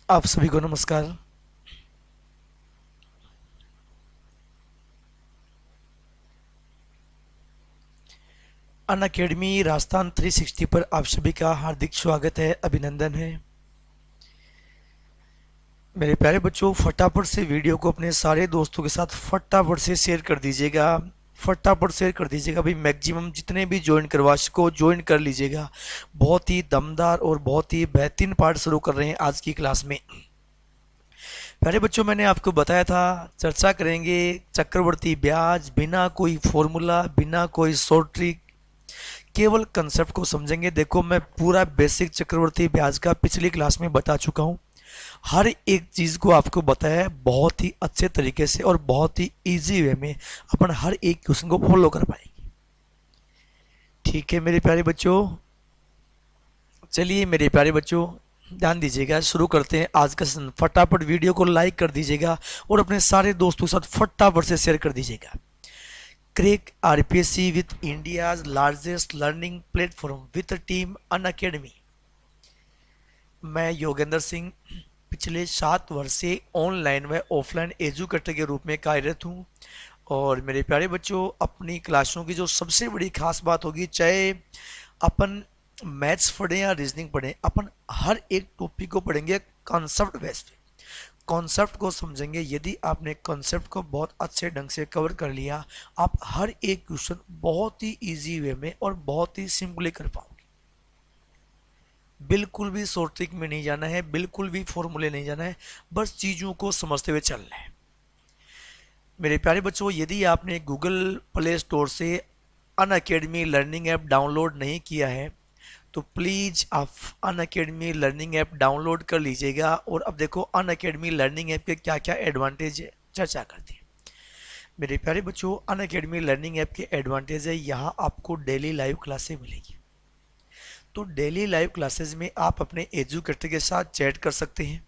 आप सभी को नमस्कार। अन अकेडमी राजस्थान 360 पर आप सभी का हार्दिक स्वागत है, अभिनंदन है। मेरे प्यारे बच्चों, फटाफट से वीडियो को अपने सारे दोस्तों के साथ फटाफट से शेयर कर दीजिएगा। फटाफट शेयर कर दीजिएगा भाई, मैक्सिमम जितने भी ज्वाइन करवा सको ज्वाइन कर लीजिएगा। बहुत ही दमदार और बहुत ही बेहतरीन पाठ शुरू कर रहे हैं आज की क्लास में। प्यारे बच्चों, मैंने आपको बताया था चर्चा करेंगे चक्रवर्ती ब्याज, बिना कोई फॉर्मूला, बिना कोई शॉर्ट ट्रिक, केवल कंसेप्ट को समझेंगे। देखो, मैं पूरा बेसिक चक्रवर्ती ब्याज का पिछली क्लास में बता चुका हूँ। हर एक चीज़ को आपको बताया है बहुत ही अच्छे तरीके से और बहुत ही इजी वे में। अपन हर एक क्वेश्चन को फॉलो कर पाएंगे। ठीक है मेरे प्यारे बच्चों, चलिए मेरे प्यारे बच्चों ध्यान दीजिएगा, शुरू करते हैं आज का सेशन। फटाफट वीडियो को लाइक कर दीजिएगा और अपने सारे दोस्तों के साथ फटाफट से शेयर कर दीजिएगा। Crack RPSC with India's largest learning platform with team Unacademy. मैं योगेंद्र सिंह पिछले 7 वर्ष से ऑनलाइन व ऑफलाइन एजुकेटर के रूप में कार्यरत हूँ। और मेरे प्यारे बच्चों, अपनी क्लासों की जो सबसे बड़ी खास बात होगी, चाहे अपन मैथ्स पढ़ें या रीजनिंग पढ़ें, अपन हर एक टॉपिक को पढ़ेंगे कॉन्सेप्ट बेस पे। कॉन्सेप्ट को समझेंगे। यदि आपने कॉन्सेप्ट को बहुत अच्छे ढंग से कवर कर लिया, आप हर एक क्वेश्चन बहुत ही इजी वे में और बहुत ही सिंपली कर पाओगे। बिल्कुल भी शॉर्ट ट्रिक में नहीं जाना है, बिल्कुल भी फॉर्मूले नहीं जाना है, बस चीज़ों को समझते हुए चलना है। मेरे प्यारे बच्चों, यदि आपने गूगल प्ले स्टोर से अन अकेडमी लर्निंग ऐप डाउनलोड नहीं किया है तो प्लीज़ आप अन अकेडमी लर्निंग ऐप डाउनलोड कर लीजिएगा। और अब देखो, अन अकेडमी लर्निंग ऐप के क्या क्या एडवांटेज है चर्चा करते हैं। मेरे प्यारे बच्चों, अन अकेडमी लर्निंग ऐप के एडवांटेज है, यहाँ आपको डेली लाइव क्लासेस मिलेगी। तो डेली लाइव क्लासेस में आप अपने एजुकेटर के साथ चैट कर सकते हैं,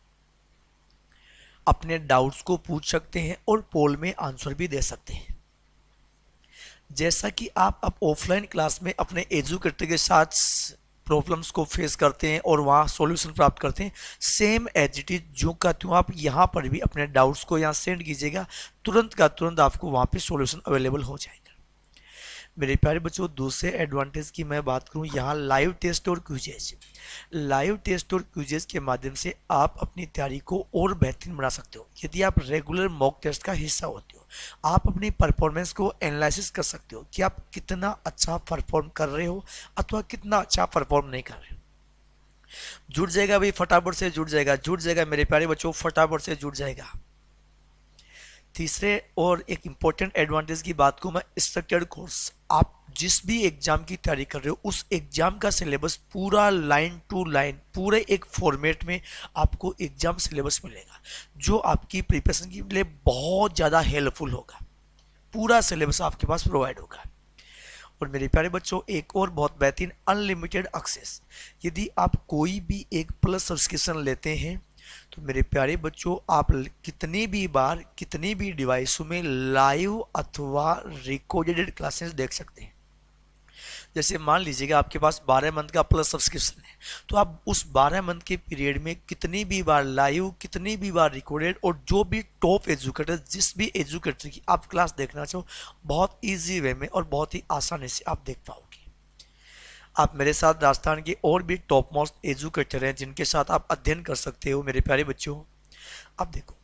अपने डाउट्स को पूछ सकते हैं और पोल में आंसर भी दे सकते हैं। जैसा कि आप अब ऑफलाइन क्लास में अपने एजुकेटर के साथ प्रॉब्लम्स को फेस करते हैं और वहाँ सॉल्यूशन प्राप्त करते हैं, सेम एज इट इज जो का त्यों आप यहाँ पर भी अपने डाउट्स को यहाँ सेंड कीजिएगा, तुरंत का तुरंत आपको वहाँ पे सॉल्यूशन अवेलेबल हो जाएगा। मेरे प्यारे बच्चों, दूसरे एडवांटेज की मैं बात करूँ, यहाँ लाइव टेस्ट और क्विजेज। लाइव टेस्ट और क्विजेज के माध्यम से आप अपनी तैयारी को और बेहतरीन बना सकते हो। यदि आप रेगुलर मॉक टेस्ट का हिस्सा होते हो, आप अपनी परफॉर्मेंस को एनालिसिस कर सकते हो कि आप कितना अच्छा परफॉर्म कर रहे हो अथवा कितना अच्छा परफॉर्म नहीं कर रहे हो। जुड़ जाएगा भाई, फटाफट से जुड़ जाएगा, जुड़ जाएगा मेरे प्यारे बच्चों, फटाफट से जुड़ जाएगा। तीसरे और एक इम्पोर्टेंट एडवांटेज की बात को मैं, स्ट्रक्चर्ड कोर्स। आप जिस भी एग्जाम की तैयारी कर रहे हो, उस एग्जाम का सिलेबस पूरा लाइन टू लाइन पूरे एक फॉर्मेट में आपको एग्जाम सिलेबस मिलेगा, जो आपकी प्रिपरेशन के लिए बहुत ज़्यादा हेल्पफुल होगा। पूरा सिलेबस आपके पास प्रोवाइड होगा। और मेरे प्यारे बच्चों, एक और बहुत बेहतरीन अनलिमिटेड एक्सेस। यदि आप कोई भी एक प्लस सब्सक्रिप्शन लेते हैं तो मेरे प्यारे बच्चों, आप कितनी भी बार कितनी भी डिवाइसों में लाइव अथवा रिकॉर्डेड क्लासेस देख सकते हैं। जैसे मान लीजिएगा आपके पास 12 मंथ का प्लस सब्सक्रिप्शन है, तो आप उस 12 मंथ के पीरियड में कितनी भी बार लाइव, कितनी भी बार रिकॉर्डेड, और जो भी टॉप एजुकेटर, जिस भी एजुकेटर की आप क्लास देखना चाहो, बहुत ईजी वे में और बहुत ही आसानी से आप देख पाओगे। आप मेरे साथ राजस्थान के और भी टॉप मोस्ट एजुकेटर हैं जिनके साथ आप अध्ययन कर सकते हो। मेरे प्यारे बच्चों, अब देखो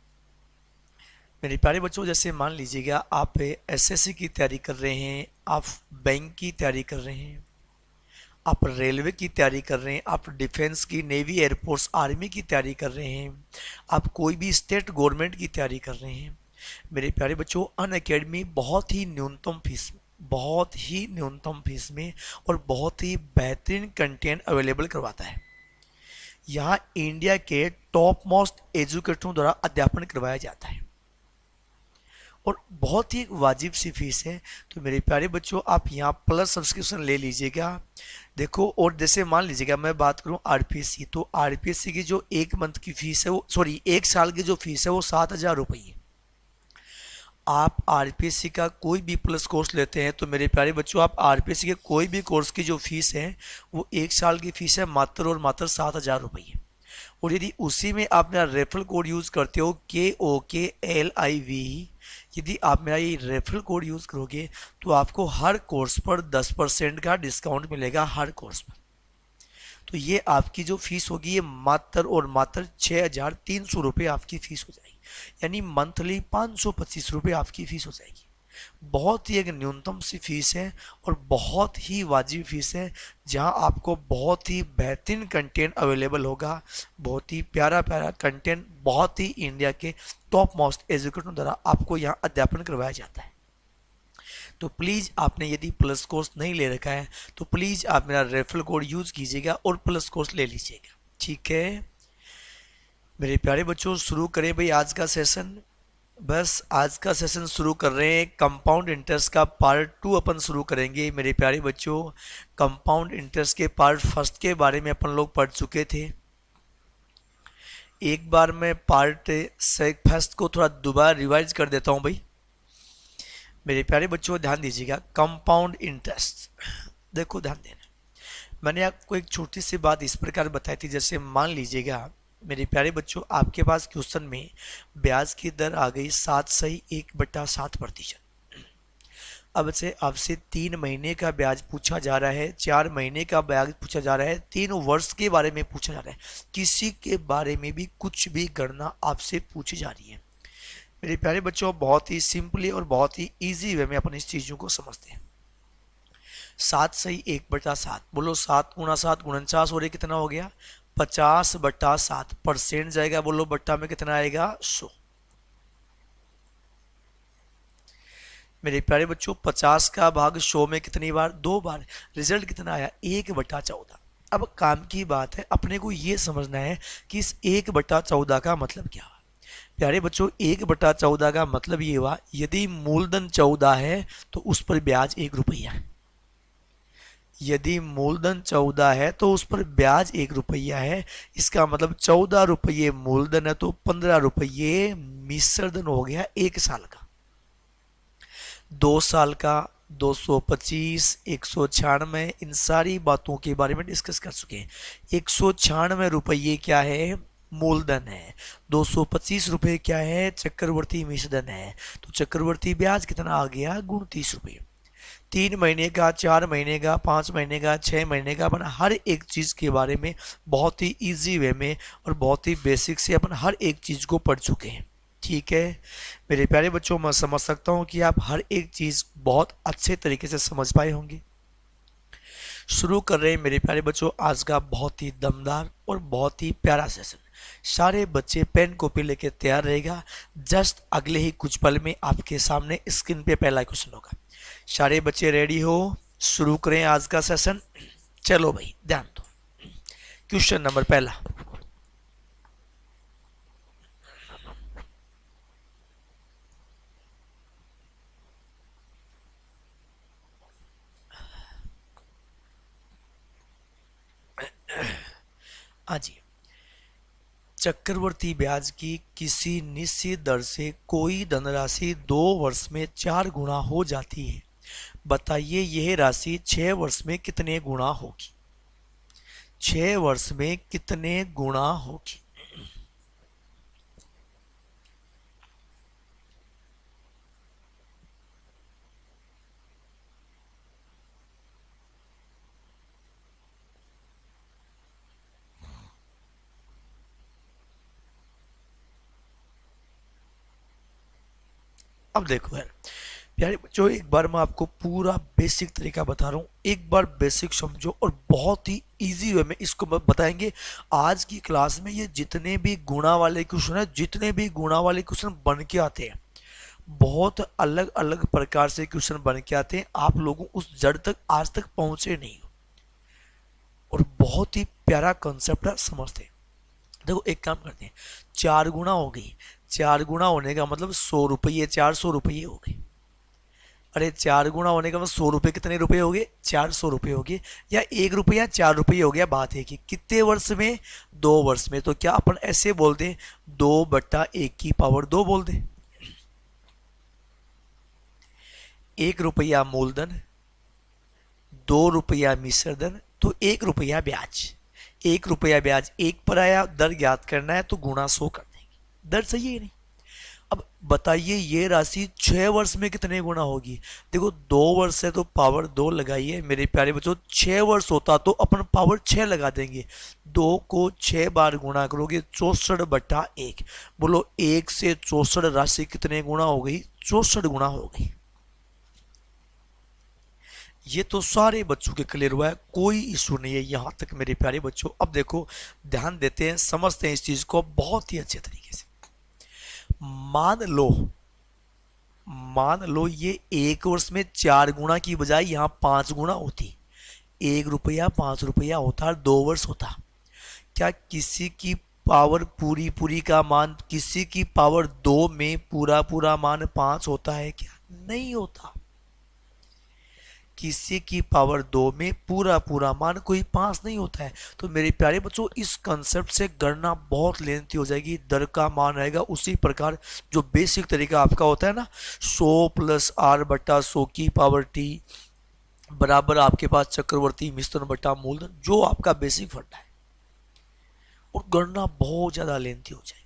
मेरे प्यारे बच्चों, जैसे मान लीजिएगा आप एसएससी की तैयारी कर रहे हैं, आप बैंक की तैयारी कर रहे हैं, आप रेलवे की तैयारी कर रहे हैं, आप डिफेंस की, नेवी, एयरफोर्स, आर्मी की तैयारी कर रहे हैं, आप कोई भी स्टेट गवर्नमेंट की तैयारी कर रहे हैं। मेरे प्यारे बच्चों, अन अकेडमी बहुत ही न्यूनतम फीस में, बहुत ही न्यूनतम फीस में और बहुत ही बेहतरीन कंटेंट अवेलेबल करवाता है। यहाँ इंडिया के टॉप मोस्ट एजुकेटरों द्वारा अध्यापन करवाया जाता है और बहुत ही वाजिब सी फीस है। तो मेरे प्यारे बच्चों, आप यहाँ प्लस सब्सक्रिप्शन ले लीजिएगा। देखो, और जैसे मान लीजिएगा मैं बात करूँ आरपीएससी, तो आरपीएससी की जो एक मंथ की फीस है वो, सॉरी, एक साल की जो फीस है वो 7,000 रुपये है। आप आरपीएससी का कोई भी प्लस कोर्स लेते हैं तो मेरे प्यारे बच्चों, आप आरपीएससी के कोई भी कोर्स की जो फीस है वो एक साल की फीस है मात्र और मात्र 7,000 रुपये। और यदि उसी में आप मेरा रेफरल कोड यूज़ करते हो KOKLIV, यदि आप मेरा ये रेफरल कोड यूज़ करोगे तो आपको हर कोर्स पर 10% का डिस्काउंट मिलेगा, हर कोर्स पर। तो ये आपकी जो फीस होगी ये मात्र और मात्र 6,300 आपकी फीस हो जाएगी, यानी मंथली 525 रुपये आपकी फीस हो जाएगी। बहुत ही एक न्यूनतम सी फीस है और बहुत ही वाजिब फीस है, जहां आपको बहुत ही बेहतरीन कंटेंट अवेलेबल होगा, बहुत ही प्यारा प्यारा कंटेंट, बहुत ही इंडिया के टॉप मोस्ट एजुकेटरों द्वारा आपको यहाँ अध्यापन करवाया जाता है। तो प्लीज़ आपने यदि प्लस कोर्स नहीं ले रखा है तो प्लीज़ आप मेरा रेफरल कोड यूज़ कीजिएगा और प्लस कोर्स ले लीजिएगा, ठीक है मेरे प्यारे बच्चों। शुरू करें भाई आज का सेशन। बस आज का सेशन शुरू कर रहे हैं, कंपाउंड इंटरेस्ट का पार्ट 2 अपन शुरू करेंगे मेरे प्यारे बच्चों। कंपाउंड इंटरेस्ट के पार्ट फर्स्ट के बारे में अपन लोग पढ़ चुके थे। एक बार मैं पार्ट फर्स्ट को थोड़ा दोबारा रिवाइज कर देता हूं भाई। मेरे प्यारे बच्चों ध्यान दीजिएगा, कंपाउंड इंटरेस्ट, देखो ध्यान देना, मैंने आपको एक छोटी सी बात इस प्रकार बताई थी, जैसे मान लीजिएगा मेरे प्यारे बच्चों आपके पास क्वेश्चन में ब्याज की दर आ गई 7/1/7%। अब से आपसे 3 महीने का ब्याज पूछा जा रहा है, 4 महीने का ब्याज पूछा जा रहा है, 3 वर्ष के बारे में पूछा जा रहा है, किसी के बारे में भी कुछ भी गणना आपसे पूछी जा रही है। मेरे प्यारे बच्चों बहुत ही सिंपली और बहुत ही ईजी वे में अपन इस चीज़ों को समझते हैं। 7/1/7, बोलो 7 × 7 × 49 और ये कितना हो गया 50/7, परसेंट जाएगा, बोलो बट्टा में कितना आएगा 100। मेरे प्यारे बच्चों 50 का भाग 100 में कितनी बार 2 बार, रिजल्ट कितना आया 1/14। अब काम की बात है, अपने को ये समझना है कि इस 1/14 का मतलब क्या हुआ। प्यारे बच्चों 1/14 का मतलब ये हुआ, यदि मूलधन 14 है तो उस पर ब्याज 1 रुपया है। यदि मूलधन 14 है तो उस पर ब्याज 1 रुपया है। इसका मतलब 14 रुपये मूलधन है तो 15 रुपये मिश्रधन हो गया 1 साल का। 2 साल का 225, 196, इन सारी बातों के बारे में डिस्कस कर चुके हैं। 196 रुपये क्या है मूलधन है, 225 रुपये क्या है चक्रवर्ती मिश्रधन है, तो चक्रवर्ती ब्याज कितना आ गया 29 रुपये। 3 महीने का, 4 महीने का, 5 महीने का, 6 महीने का, अपन हर एक चीज़ के बारे में बहुत ही इजी वे में और बहुत ही बेसिक से अपन हर एक चीज़ को पढ़ चुके हैं, ठीक है मेरे प्यारे बच्चों। मैं समझ सकता हूँ कि आप हर एक चीज़ बहुत अच्छे तरीके से समझ पाए होंगे। शुरू कर रहे हैं मेरे प्यारे बच्चों आज का बहुत ही दमदार और बहुत ही प्यारा सेशन। सारे बच्चे पेन कॉपी लेके तैयार रहेगा, जस्ट अगले ही कुछ पल में आपके सामने स्क्रीन पे पहला क्वेश्चन होगा। सारे बच्चे रेडी हो, शुरू करें आज का सेशन। चलो भाई ध्यान दो, क्वेश्चन नंबर पहला, हाँ जी, चक्रवर्ती ब्याज की किसी निश्चित दर से कोई धनराशि 2 वर्ष में 4 गुना हो जाती है, बताइए यह राशि 6 वर्ष में कितने गुना होगी। 6 वर्ष में कितने गुना होगी। अब देखो यार प्यारे बच्चों, एक बार मैं आपको पूरा बेसिक तरीका बता रहा हूँ, एक बार बेसिक समझो और बहुत ही इजी वे में इसको बताएंगे। आज की क्लास में ये जितने भी गुणा वाले क्वेश्चन है, जितने भी गुणा वाले क्वेश्चन बन के आते हैं, बहुत अलग अलग प्रकार से क्वेश्चन बन के आते हैं, आप लोगों उस जड़ तक आज तक पहुंचे नहीं हो और बहुत ही प्यारा कॉन्सेप्ट है, समझते। देखो एक काम करते हैं, 4 गुना हो गई, 4 गुना होने का मतलब 100 रुपये, 400 रुपये हो गए। अरे 4 गुना होने का मतलब 100 रुपये कितने रुपये हो गए 400 रुपये हो गए, या 1 रुपया 4 रुपये हो गया। बात है कि कितने वर्ष में 2 वर्ष में, तो क्या अपन ऐसे बोल दें 2/1 की पावर 2 बोल दें। 1 रुपया मूलधन, 2 रुपया मिश्रधन, तो 1 रुपया ब्याज। 1 रुपया ब्याज 1 पर आया, दर ज्ञात करना है तो गुणा 100 कर देंगे। दर सही है नहीं? अब बताइए ये राशि 6 वर्ष में कितने गुना होगी? देखो 2 वर्ष है तो पावर 2 लगाइए मेरे प्यारे बच्चों। 6 वर्ष होता तो अपन पावर 6 लगा देंगे। 2 को 6 बार गुणा करोगे 64/1। बोलो 1 से 64 राशि कितने गुना हो गई? 64 गुना हो गई। ये तो सारे बच्चों के क्लियर हुआ है, कोई इशू नहीं है यहां तक मेरे प्यारे बच्चों। अब देखो ध्यान देते हैं, समझते हैं इस चीज को बहुत ही अच्छे तरीके से। मान लो ये 1 वर्ष में 4 गुना की बजाय यहां 5 गुना होती। 1 रुपया 5 रुपया होता और 2 वर्ष होता। क्या किसी की पावर पूरी पूरी का मान, किसी की पावर 2 में पूरा पूरा मान 5 होता है क्या? नहीं होता। किसी की पावर 2 में पूरा पूरा मान कोई 5 नहीं होता है। तो मेरे प्यारे बच्चों इस कंसेप्ट से गणना बहुत लेंथी हो जाएगी। दर का मान आएगा उसी प्रकार जो बेसिक तरीका आपका होता है ना, 100 + r/100 की पावर t बराबर आपके पास चक्रवर्ती मिश्रण बटा मूलधन, जो आपका बेसिक फंडा है, और गणना बहुत ज्यादा लेंथी हो जाएगी।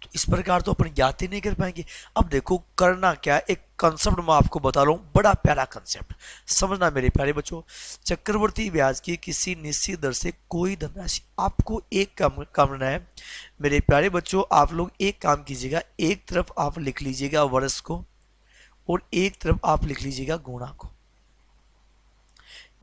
तो इस प्रकार तो अपन ज्ञात ही नहीं कर पाएंगे। अब देखो करना क्या है, एक कंसेप्ट मैं आपको बता रहा हूं, बड़ा प्यारा कंसेप्ट, समझना मेरे प्यारे बच्चों। चक्रवर्ती ब्याज की किसी निश्चित दर से कोई धनराशि, आपको एक काम करना है मेरे प्यारे बच्चों। आप लोग एक काम कीजिएगा, एक तरफ आप लिख लीजिएगा वर्ष को और एक तरफ आप लिख लीजिएगा गुणा को।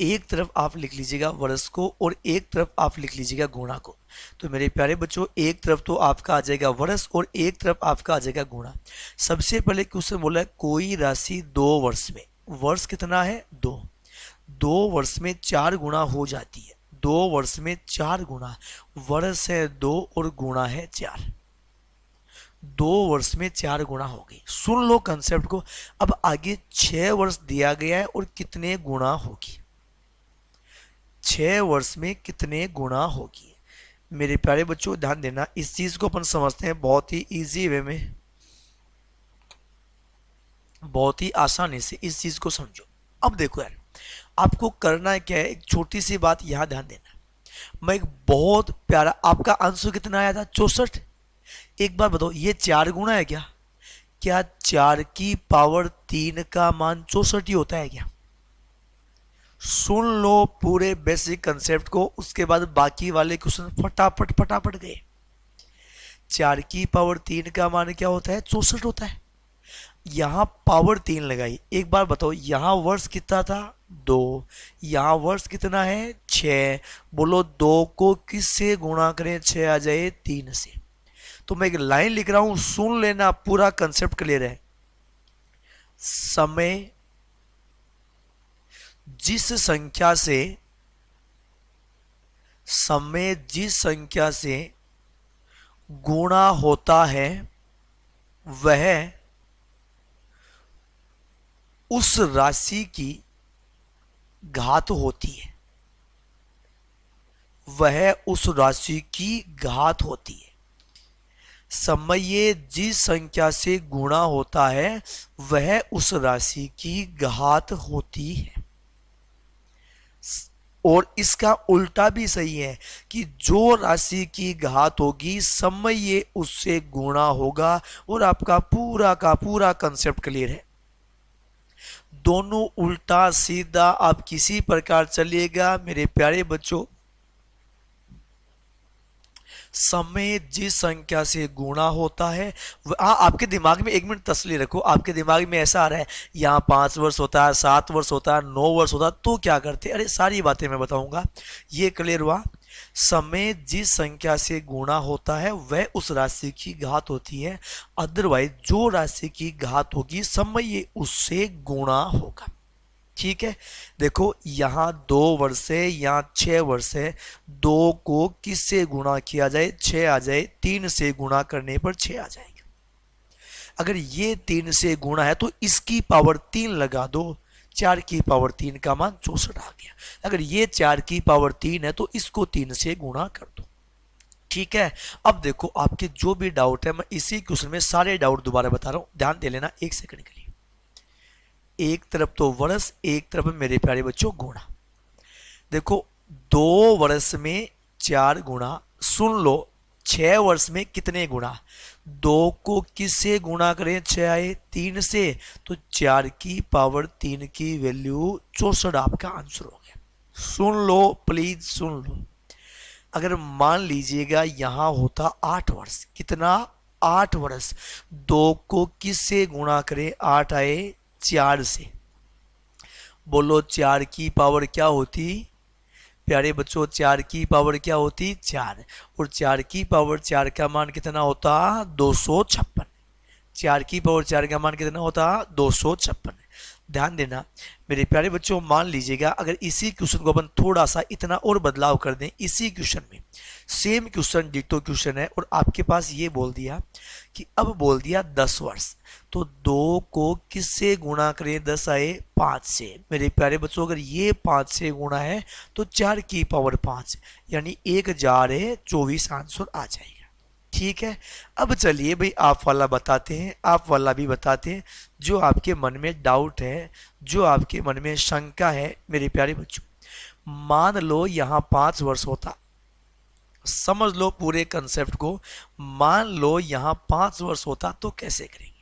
एक तरफ आप लिख लीजिएगा वर्ष को और एक तरफ आप लिख लीजिएगा गुणा को। तो मेरे प्यारे बच्चों एक तरफ तो आपका आ जाएगा वर्ष और एक तरफ आपका आ जाएगा गुणा। सबसे पहले क्वेश्चन बोला है कोई राशि 2 वर्ष में, वर्ष कितना है? 2 वर्ष में 4 गुना हो जाती है। 2 वर्ष में 4 गुना, वर्ष है 2 और गुणा है 4। 2 वर्ष में 4 गुना हो गई। सुन लो कंसेप्ट को। अब आगे 6 वर्ष दिया गया है और कितने गुना होगी? 6 वर्ष में कितने गुना होगी? मेरे प्यारे बच्चों ध्यान देना, इस चीज को अपन समझते हैं बहुत ही इजी वे में, बहुत ही आसानी से इस चीज को समझो। अब देखो यार, आपको करना क्या है, एक छोटी सी बात यहां ध्यान देना। मैं एक बहुत प्यारा, आपका आंसर कितना आया था? 64। एक बार बताओ ये 4 गुना है क्या? क्या 4 की पावर 3 का मान 64 ही होता है क्या? सुन लो पूरे बेसिक कंसेप्ट को, उसके बाद बाकी वाले क्वेश्चन फटाफट फटाफट गए। 4 की पावर 3 का मान क्या होता है? 64 होता है। यहां पावर 3 लगाई। एक बार बताओ यहां वर्ष कितना था? 2। यहां वर्ष कितना है? 6। बोलो 2 को किससे गुणा करें 6 आ जाए? 3 से। तो मैं एक लाइन लिख रहा हूं, सुन लेना, पूरा कंसेप्ट क्लियर है। समय जिस संख्या से गुणा होता है वह उस राशि की घात होती है। वह उस राशि की घात होती है। समय जिस संख्या से गुणा होता है वह उस राशि की घात होती है। और इसका उल्टा भी सही है कि जो राशि की घात होगी समय उससे गुणा होगा। और आपका पूरा का पूरा कंसेप्ट क्लियर है। दोनों उल्टा सीधा आप किसी प्रकार चलिएगा मेरे प्यारे बच्चों, समय जिस संख्या से गुणा होता है आपके दिमाग में 1 मिनट तसल्ली रखो। आपके दिमाग में ऐसा आ रहा है यहाँ 5 वर्ष होता है, 7 वर्ष होता है, 9 वर्ष होता है, तो क्या करते? अरे सारी बातें मैं बताऊंगा। ये क्लियर हुआ। समय जिस संख्या से गुणा होता है वह उस राशि की घात होती है। अदरवाइज जो राशि की घात होगी समय उससे गुणा होगा। ठीक है, देखो यहां 2 वर्ष है, यहां 6 वर्ष है। 2 को किससे गुणा किया जाए? 6 आ जाए। 3 से गुणा करने पर 6 आ जाएगा। अगर ये 3 से गुणा है तो इसकी पावर 3 लगा दो। 4 की पावर 3 का मान 64 आ गया। अगर ये 4 की पावर 3 है तो इसको 3 से गुणा कर दो। ठीक है, अब देखो आपके जो भी डाउट है मैं इसी क्वेश्चन में सारे डाउट दोबारा बता रहा हूं, ध्यान दे लेना 1 सेकंड के लिए। एक तरफ तो वर्ष, एक तरफ मेरे प्यारे बच्चों गुणा। देखो 2 वर्ष में 4 गुना, सुन लो 6 वर्ष में कितने गुना, 2 को किससे गुणा करें, 6 आए 3 से, तो 4 की पावर 3 की वैल्यू 64 आपका आंसर हो गया। सुन लो प्लीज सुन लो, अगर मान लीजिएगा यहां होता 8 वर्ष, कितना, 8 वर्ष, 2 को किससे गुणा करें, 8 आए 4 से, बोलो 4 की पावर क्या होती, प्यारे बच्चों 4 की पावर क्या होती, 4, और 4 की पावर 4 का मान कितना होता, 256, 4 की पावर 4 का मान कितना होता, 256। ध्यान देना मेरे प्यारे बच्चों, मान लीजिएगा अगर इसी क्वेश्चन को अपन थोड़ा सा इतना और बदलाव कर दें, इसी क्वेश्चन में सेम क्वेश्चन डिटो क्वेश्चन है और आपके पास ये बोल दिया कि अब बोल दिया 10 वर्ष, तो 2 को किससे गुणा करें, 10 आए 5 से, मेरे प्यारे बच्चों अगर ये 5 से गुणा है तो 4 की पावर 5, यानी 1024 आंसर आ जाएगा। ठीक है, अब चलिए भाई आप वाला बताते हैं, आप वाला भी बताते हैं, जो आपके मन में डाउट है, जो आपके मन में शंका है मेरे प्यारे बच्चों। मान लो यहां 5 वर्ष होता, समझ लो पूरे कंसेप्ट को, मान लो यहां 5 वर्ष होता तो कैसे करेंगे।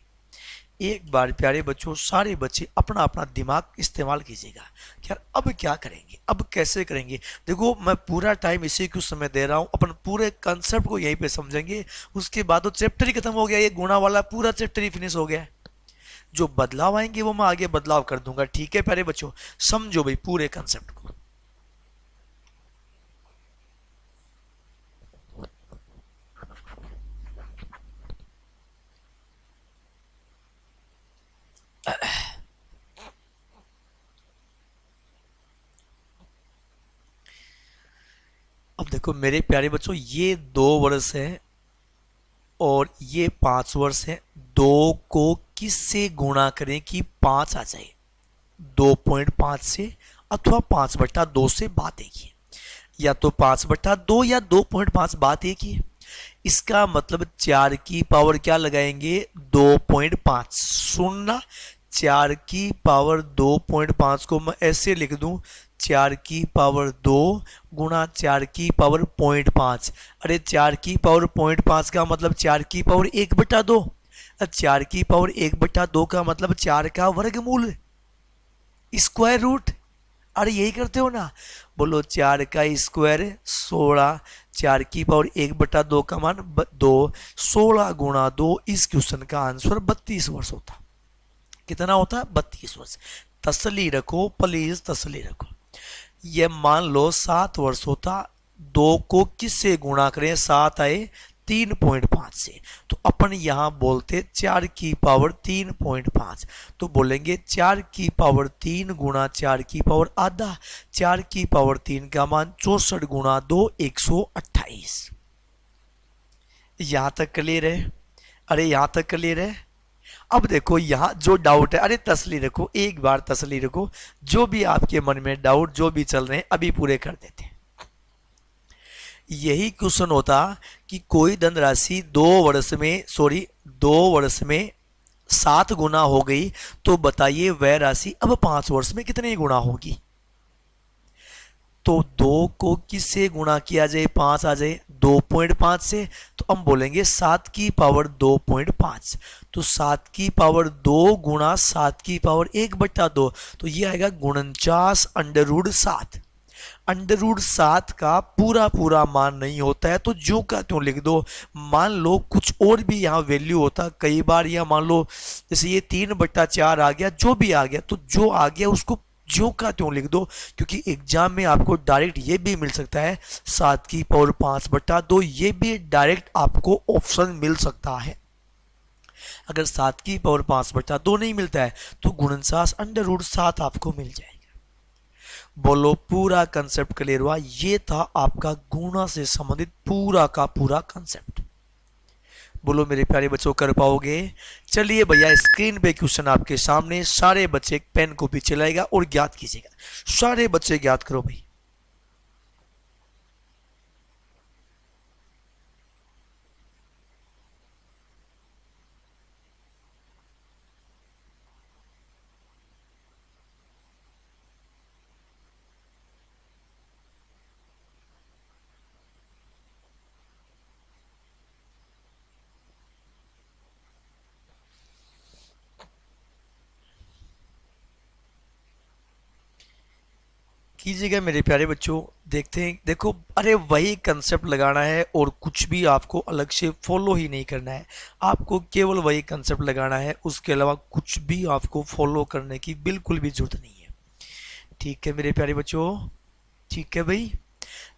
एक बार प्यारे बच्चों सारे बच्चे अपना अपना दिमाग इस्तेमाल कीजिएगा कि यार अब क्या करेंगे, अब कैसे करेंगे। देखो मैं पूरा टाइम इसी को समय दे रहा हूं, अपन पूरे कंसेप्ट को यहीं पे समझेंगे, उसके बाद तो चैप्टर ही खत्म हो गया, ये गुणा वाला पूरा चैप्टर ही फिनिश हो गया। जो बदलाव आएंगे वो मैं आगे बदलाव कर दूंगा। ठीक है प्यारे बच्चों, समझो भाई पूरे कंसेप्ट को। अब देखो मेरे प्यारे बच्चों, ये 2 वर्ष है और ये 5 वर्ष है, 2 को किससे गुणा करें कि 5 आ जाए, 2.5 से अथवा 5/2 से, बात एक ही है, या तो 5/2 या 2.5, बात एक ही है। इसका मतलब 4 की पावर क्या लगाएंगे, 2.5, सुनना 4 की पावर 2.5 को मैं ऐसे लिख दूं, 4 की पावर 2 गुणा 4 की पावर 0.5, अरे 4 की पावर 0.5 का मतलब 4 की पावर 1/2, 4 की पावर 1/2 का मतलब 4 का वर्गमूल, स्क्वायर रूट, अरे यही करते हो ना, बोलो 4 का स्क्वायर 16, 4 की पावर 1/2 का मान 2, 16 गुणा 2, इस क्वेश्चन का आंसर 32 वर्ष होता। कितना होता, 32 वर्ष। तसली रखो प्लीज, तसली रखो। ये मान लो 7 वर्ष होता, 2 को किससे गुणा करें, 7 आए 3.5 से, तो अपन यहां बोलते 4 की पावर 3.5, तो बोलेंगे 4 की पावर 3 गुणा 4 की पावर ½ 4 की पावर 3 का मान 64 गुणा 2, 128। यहां तक क्लियर है, अरे यहां तक क्लियर है। अब देखो यहां जो डाउट है, अरे तसली रखो, एक बार तसली रखो, जो भी आपके मन में डाउट जो भी चल रहे हैं अभी पूरे कर देते हैं। यही क्वेश्चन होता कि कोई धनराशि 2 वर्ष में, सॉरी 2 वर्ष में 7 गुना हो गई, तो बताइए वह राशि अब 5 वर्ष में कितने गुना होगी। तो 2 को किससे गुणा किया जाए, 5 आ जाए 2.5 से, तो हम बोलेंगे 7 की पावर 2.5, तो 7 की पावर 2 गुणा 7 की पावर 1/2, तो ये आएगा 49 √7। √7 का पूरा पूरा मान नहीं होता है तो जो का त्यों लिख दो। मान लो कुछ और भी यहाँ वैल्यू होता, कई बार यह मान लो जैसे ये 3/4 आ गया, जो भी आ गया, तो जो आ गया उसको जो का त्यों लिख दो, क्योंकि एग्जाम में आपको डायरेक्ट ये भी मिल सकता है 7 की पावर 5/2, ये भी डायरेक्ट आपको ऑप्शन मिल सकता है। अगर 7 की पावर 5/2 नहीं मिलता है तो गुणनसास √7 आपको मिल जाएगा। बोलो पूरा कंसेप्ट क्लियर हुआ, ये था आपका गुणा से संबंधित पूरा का पूरा कंसेप्ट। बोलो मेरे प्यारे बच्चों कर पाओगे। चलिए भैया स्क्रीन पे क्वेश्चन आपके सामने, सारे बच्चे पेन कॉपी चलाएगा और ज्ञात कीजिएगा, सारे बच्चे ज्ञात करो भाई। कीजिएगा मेरे प्यारे बच्चों। देखते हैं, देखो, अरे वही कंसेप्ट लगाना है और कुछ भी आपको अलग से फॉलो ही नहीं करना है। आपको केवल वही कंसेप्ट लगाना है, उसके अलावा कुछ भी आपको फॉलो करने की बिल्कुल भी जरूरत नहीं है। ठीक है मेरे प्यारे बच्चों, ठीक है भाई।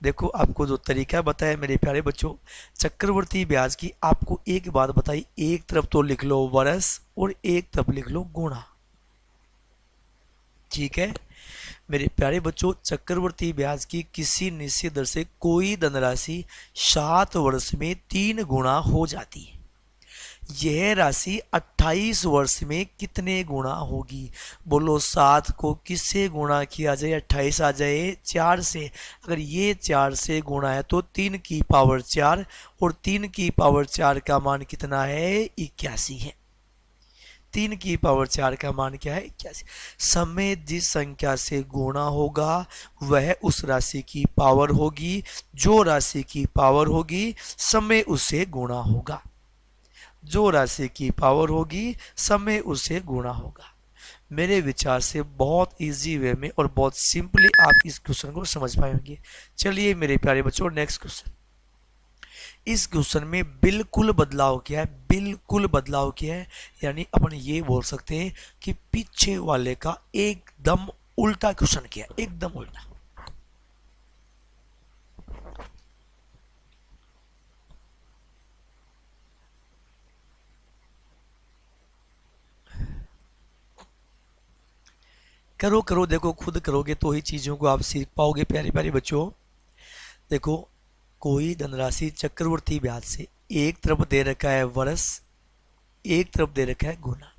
देखो आपको जो तरीका बताया मेरे प्यारे बच्चों, चक्रवर्ती ब्याज की आपको एक बात बताई, एक तरफ तो लिख लो वर्ष और एक तरफ लिख लो गुणा। ठीक है मेरे प्यारे बच्चों, चक्रवर्ती ब्याज की किसी निश्चित दर से कोई धनराशि 7 वर्ष में 3 गुना हो जाती है। यह राशि 28 वर्ष में कितने गुना होगी? बोलो, 7 को किससे गुणा किया जाए 28 आ जाए? 4 से। अगर ये 4 से गुणा है तो 3 की पावर 4, और 3 की पावर 4 का मान कितना है? 81 है। 3 की पावर 4 का मान क्या है? 81। समय जिस संख्या से गुणा होगा वह उस राशि की पावर होगी, जो राशि की पावर होगी समय उससे गुणा होगा। जो राशि की पावर होगी समय उससे गुणा होगा। मेरे विचार से बहुत इजी वे में और बहुत सिंपली आप इस क्वेश्चन को समझ पाएंगे। चलिए मेरे प्यारे बच्चों, नेक्स्ट क्वेश्चन। इस क्वेश्चन में बिल्कुल बदलाव किया है, बिल्कुल बदलाव किया है, यानी अपन ये बोल सकते हैं कि पीछे वाले का एकदम उल्टा क्वेश्चन किया, एकदम उल्टा। करो करो, देखो खुद करोगे तो ही चीजों को आप सीख पाओगे प्यारे प्यारे बच्चों। देखो, कोई धनराशि चक्रवर्ती ब्याज से एक तरफ दे रखा है वर्ष, एक तरफ दे रखा है गुना।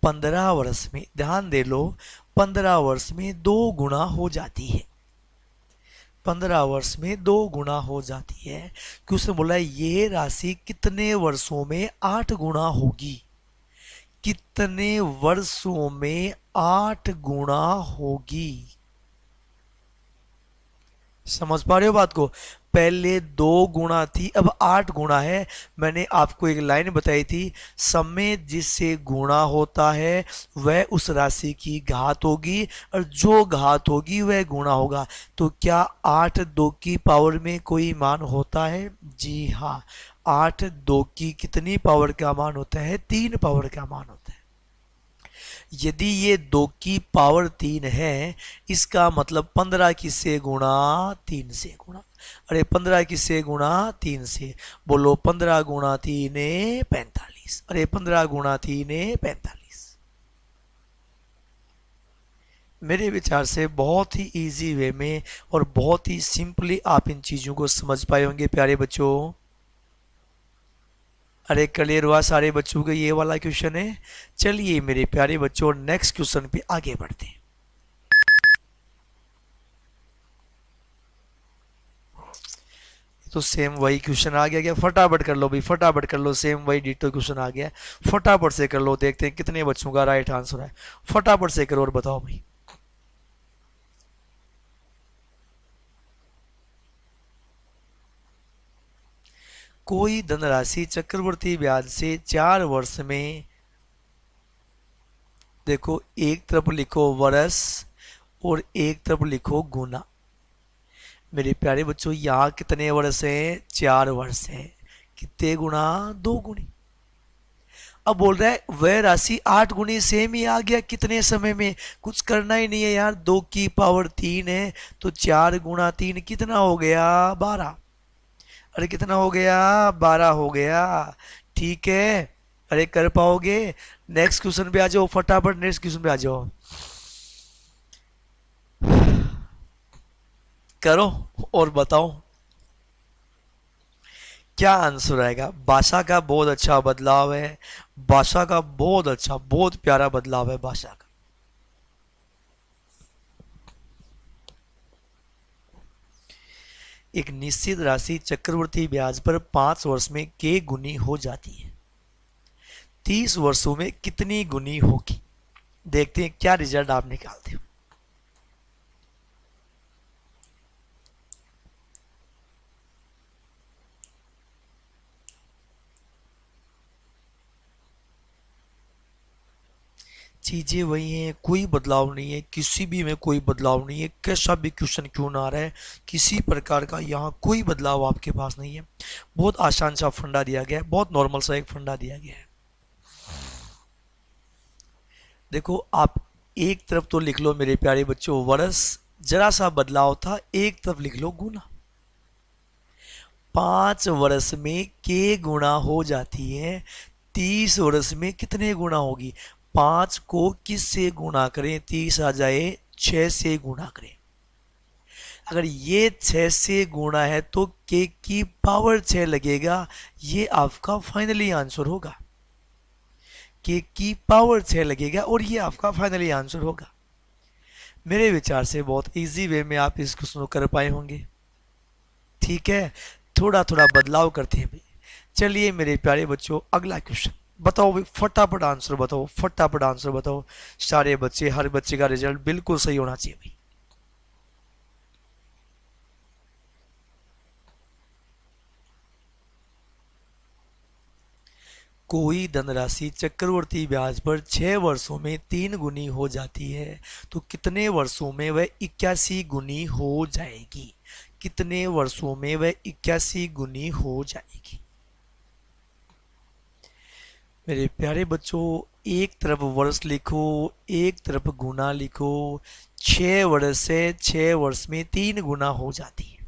15 वर्ष में, ध्यान दे लो, 15 वर्ष में 2 गुना हो जाती है। 15 वर्ष में 2 गुना हो जाती है कि उसने बोला ये राशि कितने वर्षों में 8 गुना होगी? कितने वर्षों में 8 गुना होगी? समझ पा रहे हो बात को? पहले 2 गुना थी, अब 8 गुना है। मैंने आपको एक लाइन बताई थी, समय जिससे गुणा होता है वह उस राशि की घात होगी, और जो घात होगी वह गुणा होगा। तो क्या 8 2 की पावर में कोई मान होता है? जी हाँ, 8 2 की कितनी पावर का मान होता है? 3 पावर का मान होता है। यदि ये 2 की पावर 3 है, इसका मतलब 15 किससे गुणा? 3 से गुणा। अरे 15 किससे गुणा? 3 से। बोलो, 15 गुणा 3 45। अरे 15 गुणा 3 45। मेरे विचार से बहुत ही इजी वे में और बहुत ही सिंपली आप इन चीजों को समझ पाए होंगे प्यारे बच्चों। अरे क्लियर हुआ सारे बच्चों का ये वाला क्वेश्चन है? चलिए मेरे प्यारे बच्चों, नेक्स्ट क्वेश्चन पे आगे बढ़ते हैं। तो सेम वही क्वेश्चन आ गया क्या? फटाफट कर लो भाई, फटाफट कर लो, सेम वही डिटो क्वेश्चन आ गया। फटाफट से कर लो, देखते हैं कितने बच्चों का राइट आंसर है। फटाफट से करो और बताओ भाई। कोई धनराशि चक्रवर्ती ब्याज से 4 वर्ष में, देखो एक तरफ लिखो वर्ष और एक तरफ लिखो गुना। मेरे प्यारे बच्चों, यहाँ कितने वर्ष हैं? 4 वर्ष हैं। कितने गुना? 2 गुनी। अब बोल रहा है वह राशि 8 गुनी सेम ही आ गया कितने समय में? कुछ करना ही नहीं है यार, 2 की पावर 3 है तो 4 गुणा 3 कितना हो गया? 12। अरे कितना हो गया? 12 हो गया। ठीक है, अरे कर पाओगे? नेक्स्ट क्वेश्चन पे आ जाओ, फटाफट नेक्स्ट क्वेश्चन पे आ जाओ। करो और बताओ क्या आंसर आएगा। भाषा का बहुत अच्छा बदलाव है, भाषा का बहुत अच्छा, बहुत प्यारा बदलाव है भाषा का। एक निश्चित राशि चक्रवृद्धि ब्याज पर 5 वर्ष में के गुनी हो जाती है, 30 वर्षों में कितनी गुनी होगी? देखते हैं क्या रिजल्ट आप निकालते हो। चीज़ें वही हैं, कोई बदलाव नहीं है, किसी भी में कोई बदलाव नहीं है, कैसा भी क्वेश्चन क्यों ना आ रहा है, किसी प्रकार का यहाँ कोई बदलाव आपके पास नहीं है। बहुत आसान सा फंडा दिया गया है, बहुत नॉर्मल सा एक फंडा दिया गया है। देखो आप एक तरफ तो लिख लो मेरे प्यारे बच्चों वर्ष, जरा सा बदलाव था, एक तरफ लिख लो गुना। 5 वर्ष में के गुणा हो जाती है, 30 वर्ष में कितने गुणा होगी? 5 को किस से गुणा करें 30 आ जाए? 6 से गुणा करें। अगर ये 6 से गुणा है तो के की पावर 6 लगेगा, ये आपका फाइनली आंसर होगा। के की पावर 6 लगेगा और ये आपका फाइनली आंसर होगा। मेरे विचार से बहुत इजी वे में आप इस क्वेश्चन को कर पाए होंगे। ठीक है, थोड़ा थोड़ा बदलाव करते हैं भाई। चलिए मेरे प्यारे बच्चों अगला क्वेश्चन बताओ भाई, फटाफट आंसर बताओ, फटाफट आंसर बताओ। सारे बच्चे, हर बच्चे का रिजल्ट बिल्कुल सही होना चाहिए भाई। कोई धनराशि चक्रवर्ती ब्याज पर 6 वर्षों में 3 गुनी हो जाती है, तो कितने वर्षों में वह 81 गुनी हो जाएगी? कितने वर्षों में वह 81 गुनी हो जाएगी? मेरे प्यारे बच्चों एक तरफ वर्ष लिखो, एक तरफ गुना लिखो। 6 वर्ष से 6 वर्ष में 3 गुना हो जाती है,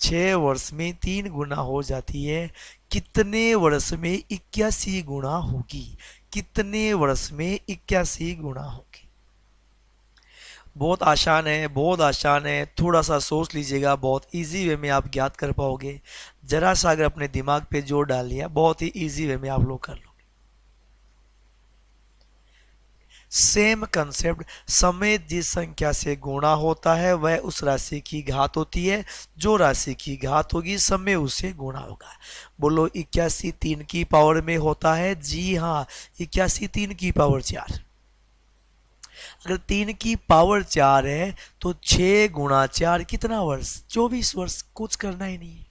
6 वर्ष में 3 गुना हो जाती है। कितने वर्ष में 81 गुना होगी? कितने वर्ष में 81 गुना होगी? बहुत आसान है, बहुत आसान है, थोड़ा सा सोच लीजिएगा, बहुत इजी वे में आप ज्ञात कर पाओगे। जरा सा अगर अपने दिमाग पे जोर डाल लिया, बहुत ही इजी वे में आप लोग कर लो। सेम कंसेप्ट, समय जिस संख्या से गुणा होता है वह उस राशि की घात होती है, जो राशि की घात होगी समय उससे गुणा होगा। बोलो 81 3 की पावर में होता है? जी हाँ, 81 3 की पावर 4। अगर 3 की पावर 4 है तो 6 गुणा 4 कितना वर्ष? 24 वर्ष। कुछ करना ही नहीं है।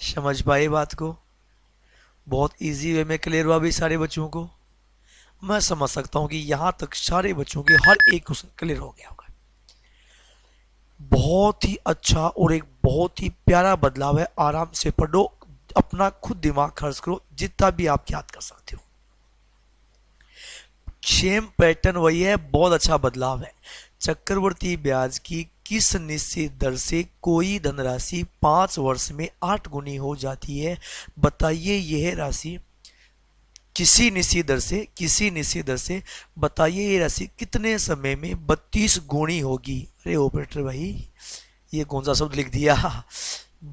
समझ पाए बात को? बहुत इजी वे में क्लियर हुआ भी सारे बच्चों को? मैं समझ सकता हूं कि यहां तक सारे बच्चों के हर एक क्वेश्चन क्लियर हो गया होगा। बहुत ही अच्छा और एक बहुत ही प्यारा बदलाव है। आराम से पढ़ो, अपना खुद दिमाग खर्च करो, जितना भी आप याद कर सकते हो। सेम पैटर्न वही है, बहुत अच्छा बदलाव है। चक्रवर्ती ब्याज की किस निश्चित दर से कोई धनराशि 5 वर्ष में 8 गुनी हो जाती है? बताइए यह राशि किसी निश्चित दर से, किसी निश्चित दर से बताइए ये राशि कितने समय में 32 गुणी होगी? अरे ऑपरेटर भाई ये कौन सा शब्द लिख दिया?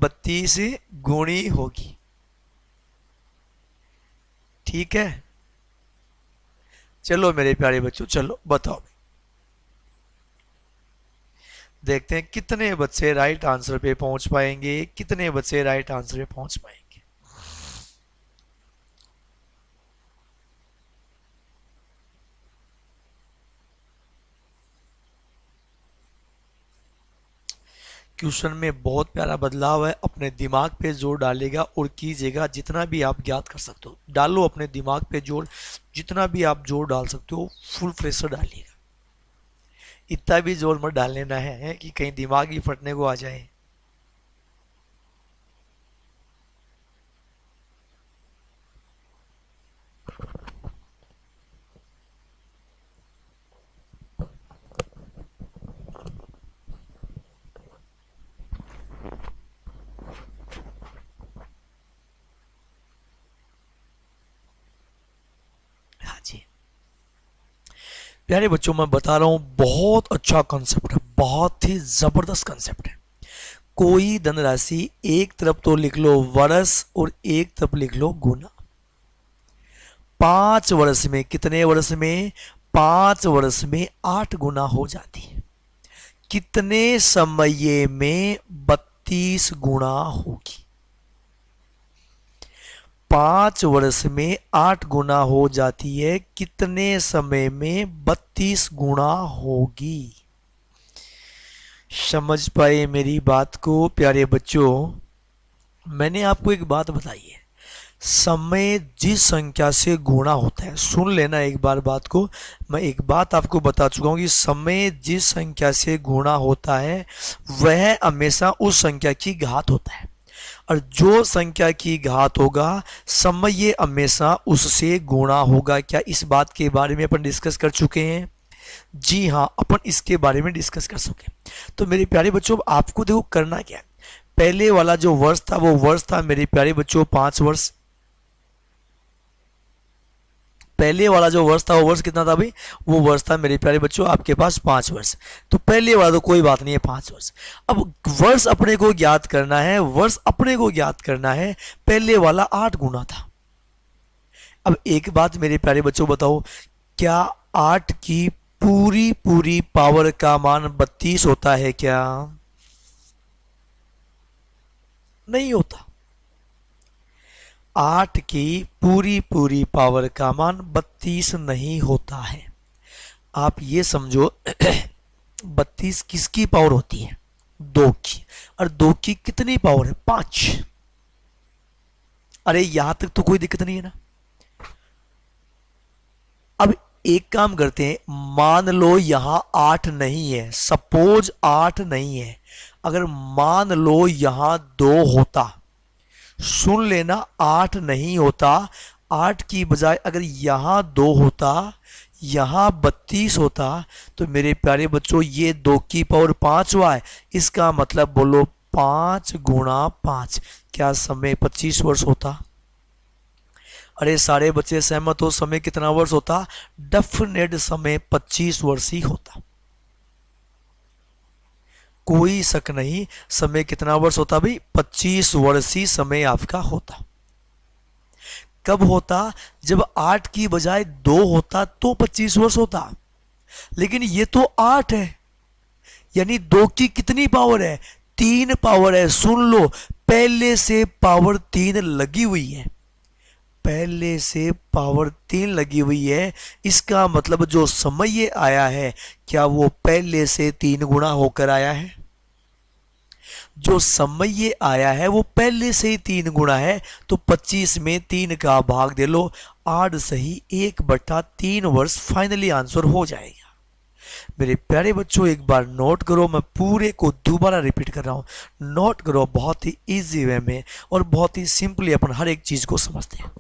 32 गुणी होगी। ठीक है, चलो मेरे प्यारे बच्चों, चलो बताओ। देखते हैं कितने बच्चे राइट आंसर पे पहुंच पाएंगे, कितने बच्चे राइट आंसर पे पहुंच पाएंगे। क्वेश्चन में बहुत प्यारा बदलाव है। अपने दिमाग पे जोर डालेगा और कीजिएगा, जितना भी आप ज्ञात कर सकते हो डालो अपने दिमाग पे जोर, जितना भी आप जोर डाल सकते हो फुल प्रेशर डालिएगा। इतना भी जोर मत डाल लेना है कि कहीं दिमाग ही फटने को आ जाए। हाँ जी प्यारे बच्चों, मैं बता रहा हूं बहुत अच्छा कंसेप्ट है, बहुत ही जबरदस्त कंसेप्ट है। कोई धनराशि, एक तरफ तो लिख लो वर्ष और एक तरफ लिख लो गुना। 5 वर्ष में, कितने वर्ष में? 5 वर्ष में 8 गुना हो जाती है। कितने समय में 32 गुना होगी? 5 वर्ष में 8 गुना हो जाती है, कितने समय में 32 गुना होगी? समझ पाए मेरी बात को प्यारे बच्चों? मैंने आपको एक बात बताई है, समय जिस संख्या से गुणा होता है, सुन लेना एक बार बात को, मैं एक बात आपको बता चुका हूं कि समय जिस संख्या से गुणा होता है वह हमेशा उस संख्या की घात होता है, और जो संख्या की घात होगा समय ये हमेशा उससे गुणा होगा। क्या इस बात के बारे में अपन डिस्कस कर चुके हैं? जी हाँ, अपन इसके बारे में डिस्कस कर चुके हैं। तो मेरे प्यारे बच्चों, आपको देखो करना क्या है, पहले वाला जो वर्ष था वो वर्ष था मेरे प्यारे बच्चों 5 वर्ष। पहले वाला जो वर्ष था वो वर्ष कितना था भाई? वो वर्ष था मेरे प्यारे बच्चों आपके पास 5 वर्ष। तो पहले वाला तो कोई बात नहीं है, 5 वर्ष। अब वर्ष अपने को ज्ञात करना है, वर्ष अपने को ज्ञात करना है। पहले वाला 8 गुना था। अब एक बात मेरे प्यारे बच्चों बताओ, क्या 8 की पूरी पूरी पावर का मान 32 होता है क्या? नहीं होता। 8 की पूरी पूरी पावर का मान 32 नहीं होता है। आप ये समझो 32 किसकी पावर होती है? 2 की। और 2 की कितनी पावर है? 5। अरे यहां तक तो कोई दिक्कत नहीं है ना। अब एक काम करते हैं, मान लो यहां 8 नहीं है, सपोज 8 नहीं है, अगर मान लो यहां 2 होता, सुन लेना, 8 नहीं होता, 8 की बजाय अगर यहां 2 होता, यहां 32 होता, तो मेरे प्यारे बच्चों ये 2 की पावर 5 हुआ है। इसका मतलब बोलो 5 गुणा 5, क्या समय 25 वर्ष होता? अरे सारे बच्चे सहमत हो, समय कितना वर्ष होता? डेफिनेट समय 25 वर्ष ही होता, कोई शक नहीं। समय कितना वर्ष होता भाई? 25 वर्ष ही समय आपका होता। कब होता? जब 8 की बजाय 2 होता तो 25 वर्ष होता, लेकिन ये तो 8 है, यानी 2 की कितनी पावर है? 3 पावर है। सुन लो, पहले से पावर 3 लगी हुई है, पहले से पावर 3 लगी हुई है। इसका मतलब जो समय ये आया है, क्या वो पहले से 3 गुना होकर आया है? जो समय ये आया है वो पहले से ही 3 गुना है, तो 25 में 3 का भाग दे लो, 8 सही 1/3 वर्ष फाइनली आंसर हो जाएगा। मेरे प्यारे बच्चों एक बार नोट करो, मैं पूरे को दोबारा रिपीट कर रहा हूं, नोट करो, बहुत ही इजी वे में और बहुत ही सिंपली अपन हर एक चीज को समझते हैं।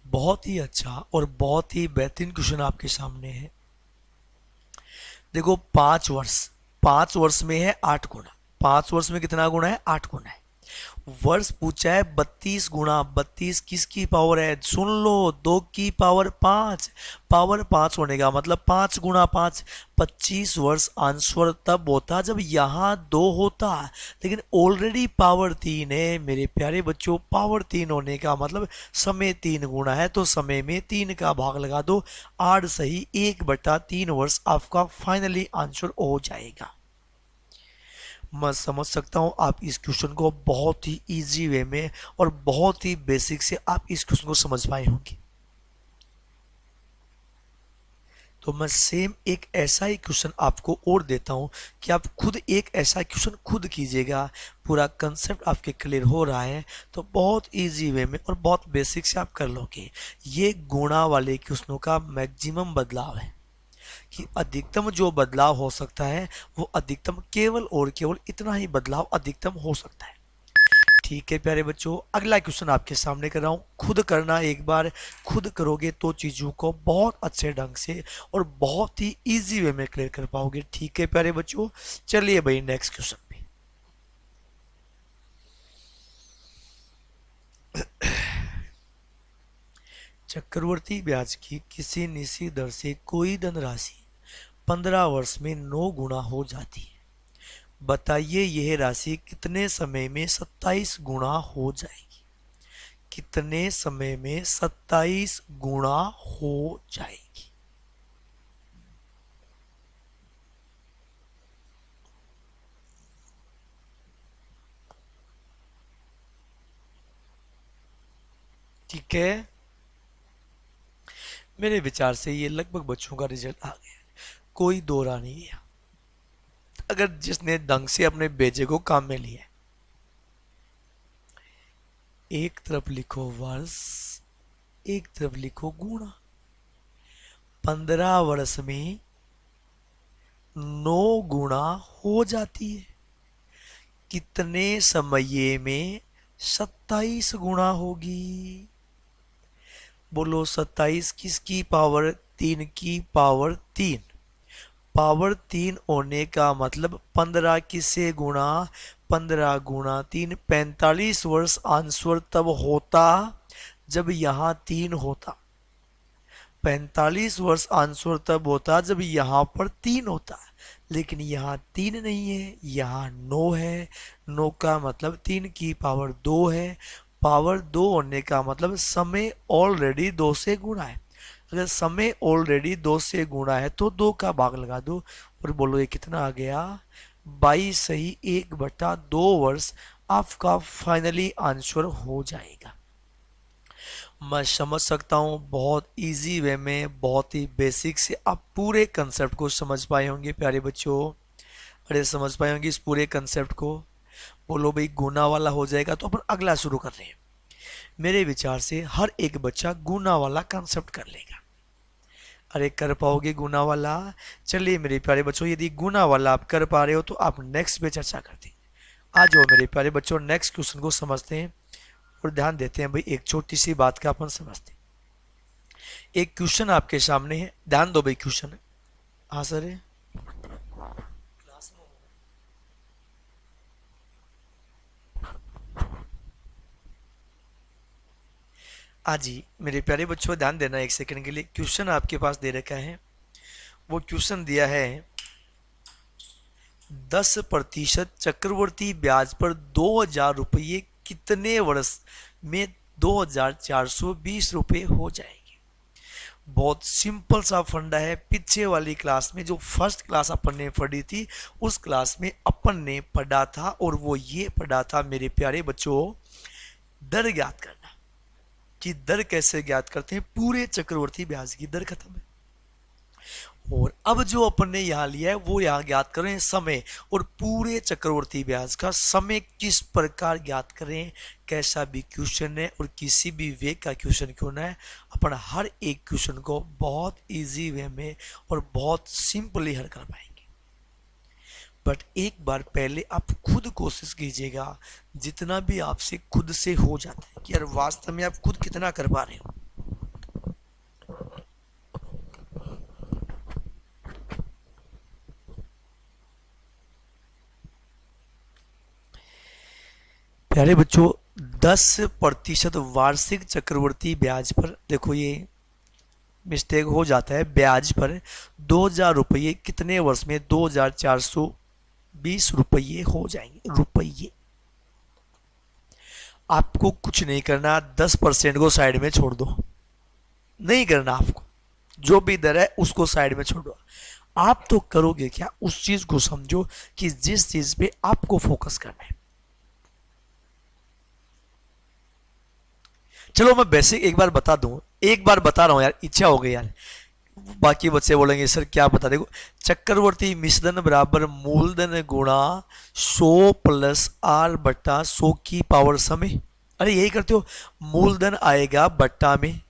बहुत ही अच्छा और बहुत ही बेहतरीन क्वेश्चन आपके सामने है। देखो 5 वर्ष, 5 वर्ष में है 8 गुना, 5 वर्ष में कितना गुना है? 8 गुना है। वर्ष पूछा है 32 गुना, 32 किसकी पावर है? सुन लो, 2 की पावर 5, पावर 5 होने का मतलब 5 गुना 5, 25 वर्ष आंसर तब होता जब यहाँ 2 होता, लेकिन ऑलरेडी पावर 3 है मेरे प्यारे बच्चों। पावर 3 होने का मतलब समय 3 गुना है, तो समय में 3 का भाग लगा दो, 8 सही 1/3 वर्ष आपका फाइनली आंसर हो जाएगा। मैं समझ सकता हूँ आप इस क्वेश्चन को बहुत ही इजी वे में और बहुत ही बेसिक से आप इस क्वेश्चन को समझ पाए होंगे। तो मैं सेम एक ऐसा ही क्वेश्चन आपको और देता हूं कि आप खुद एक ऐसा क्वेश्चन खुद कीजिएगा, पूरा कंसेप्ट आपके क्लियर हो रहा है तो बहुत इजी वे में और बहुत बेसिक से आप कर लोगे। ये गुणा वाले क्वेश्चनों का मैक्सिमम बदलाव है कि अधिकतम जो बदलाव हो सकता है वो अधिकतम केवल और केवल इतना ही बदलाव अधिकतम हो सकता है। ठीक है प्यारे बच्चों, अगला क्वेश्चन आपके सामने कर रहा हूं, खुद करना, एक बार खुद करोगे तो चीजों को बहुत अच्छे ढंग से और बहुत ही इजी वे में क्लियर कर पाओगे। ठीक है प्यारे बच्चों, चलिए भाई नेक्स्ट क्वेश्चन पे। चक्रवर्ती ब्याज की किसी निश्चित दर से कोई धनराशि 15 वर्ष में 9 गुना हो जाती है, बताइए यह राशि कितने समय में 27 गुना हो जाएगी? कितने समय में 27 गुना हो जाएगी? ठीक है, मेरे विचार से ये लगभग बच्चों का रिजल्ट आ गया, कोई दो राह नहीं है। अगर जिसने ढंग से अपने बेजे को काम में लिया, एक तरफ लिखो वर्ष, एक तरफ लिखो गुणा। 15 वर्ष में 9 गुणा हो जाती है, कितने समय में 27 गुणा होगी? बोलो 27 किसकी पावर? 3 की पावर 3। पावर 3 होने का मतलब 15 किससे गुणा? 15 गुणा 3, 45 वर्ष आंसर तब होता जब यहां 3 होता। 45 वर्ष आंसर तब होता जब यहां पर 3 होता, लेकिन यहां 3 नहीं है, यहां 9 है। 9 का मतलब 3 की पावर 2 है। पावर 2 होने का मतलब समय ऑलरेडी 2 से गुणा है। अगर समय ऑलरेडी 2 से गुणा है तो 2 का भाग लगा दो और बोलो ये कितना आ गया? 22 सही 1/2 वर्ष आपका फाइनली आंसर हो जाएगा। मैं समझ सकता हूँ बहुत इजी वे में, बहुत ही बेसिक से आप पूरे कंसेप्ट को समझ पाए होंगे प्यारे बच्चों। अरे समझ पाए होंगे इस पूरे कंसेप्ट को। बोलो भाई गुना वाला हो जाएगा तो अपन अगला शुरू कर रहे हैं। मेरे विचार से हर एक बच्चा गुना वाला कंसेप्ट कर लेगा। अरे कर पाओगे गुना वाला? चलिए मेरे प्यारे बच्चों, यदि गुना वाला आप कर पा रहे हो तो आप नेक्स्ट पे चर्चा करते हैं। आ जाओ मेरे प्यारे बच्चों, नेक्स्ट क्वेश्चन को समझते हैं और ध्यान देते हैं। भाई एक छोटी सी बात का अपन समझते हैं। एक क्वेश्चन आपके सामने है, ध्यान दो भाई क्वेश्चन है। हाँ सर है। आज ही मेरे प्यारे बच्चों ध्यान देना एक सेकंड के लिए। क्वेश्चन आपके पास दे रखा है, वो क्वेश्चन दिया है 10% चक्रवर्ती ब्याज पर 2000 रुपये कितने वर्ष में 2420 रुपये हो जाएंगे? बहुत सिंपल सा फंडा है। पीछे वाली क्लास में जो फर्स्ट क्लास अपन ने पढ़ी थी उस क्लास में अपन ने पढ़ा था, और वो ये पढ़ा था मेरे प्यारे बच्चों, दर ज्ञात करना। कि दर कैसे ज्ञात करते हैं? पूरे चक्रवर्ती ब्याज की दर खत्म है। और अब जो अपन ने यहां लिया है वो यहां ज्ञात करें समय, और पूरे चक्रवर्ती ब्याज का समय किस प्रकार ज्ञात करें। कैसा भी क्वेश्चन है और किसी भी वे का क्वेश्चन क्यों ना है, अपन हर एक क्वेश्चन को बहुत इजी वे में और बहुत सिंपली हल कर पाएंगे। बट एक बार पहले आप खुद कोशिश कीजिएगा, जितना भी आपसे खुद से हो जाता है कि यार वास्तव में आप खुद कितना कर पा रहे हो। प्यारे बच्चों 10% वार्षिक चक्रवर्ती ब्याज पर, देखो ये मिस्टेक हो जाता है, ब्याज पर 2000 रुपये कितने वर्ष में 2420 रुपये हो जाएंगे। रुपये आपको कुछ नहीं करना, 10% को साइड में छोड़ दो, नहीं करना आपको। जो भी दर है उसको साइड में छोड़ दो। आप तो करोगे क्या? उस चीज को समझो कि जिस चीज पे आपको फोकस करना है। चलो मैं बेसिक एक बार बता दूं, एक बार बता रहा हूं यार, इच्छा हो गई यार। बाकी बच्चे बोलेंगे सर क्या बता। देखो चक्रवर्ती मिश्रधन बराबर मूलधन गुणा 100 प्लस आर बट्टा 100 की पावर समय। अरे यही करते हो, मूलधन आएगा बट्टा में,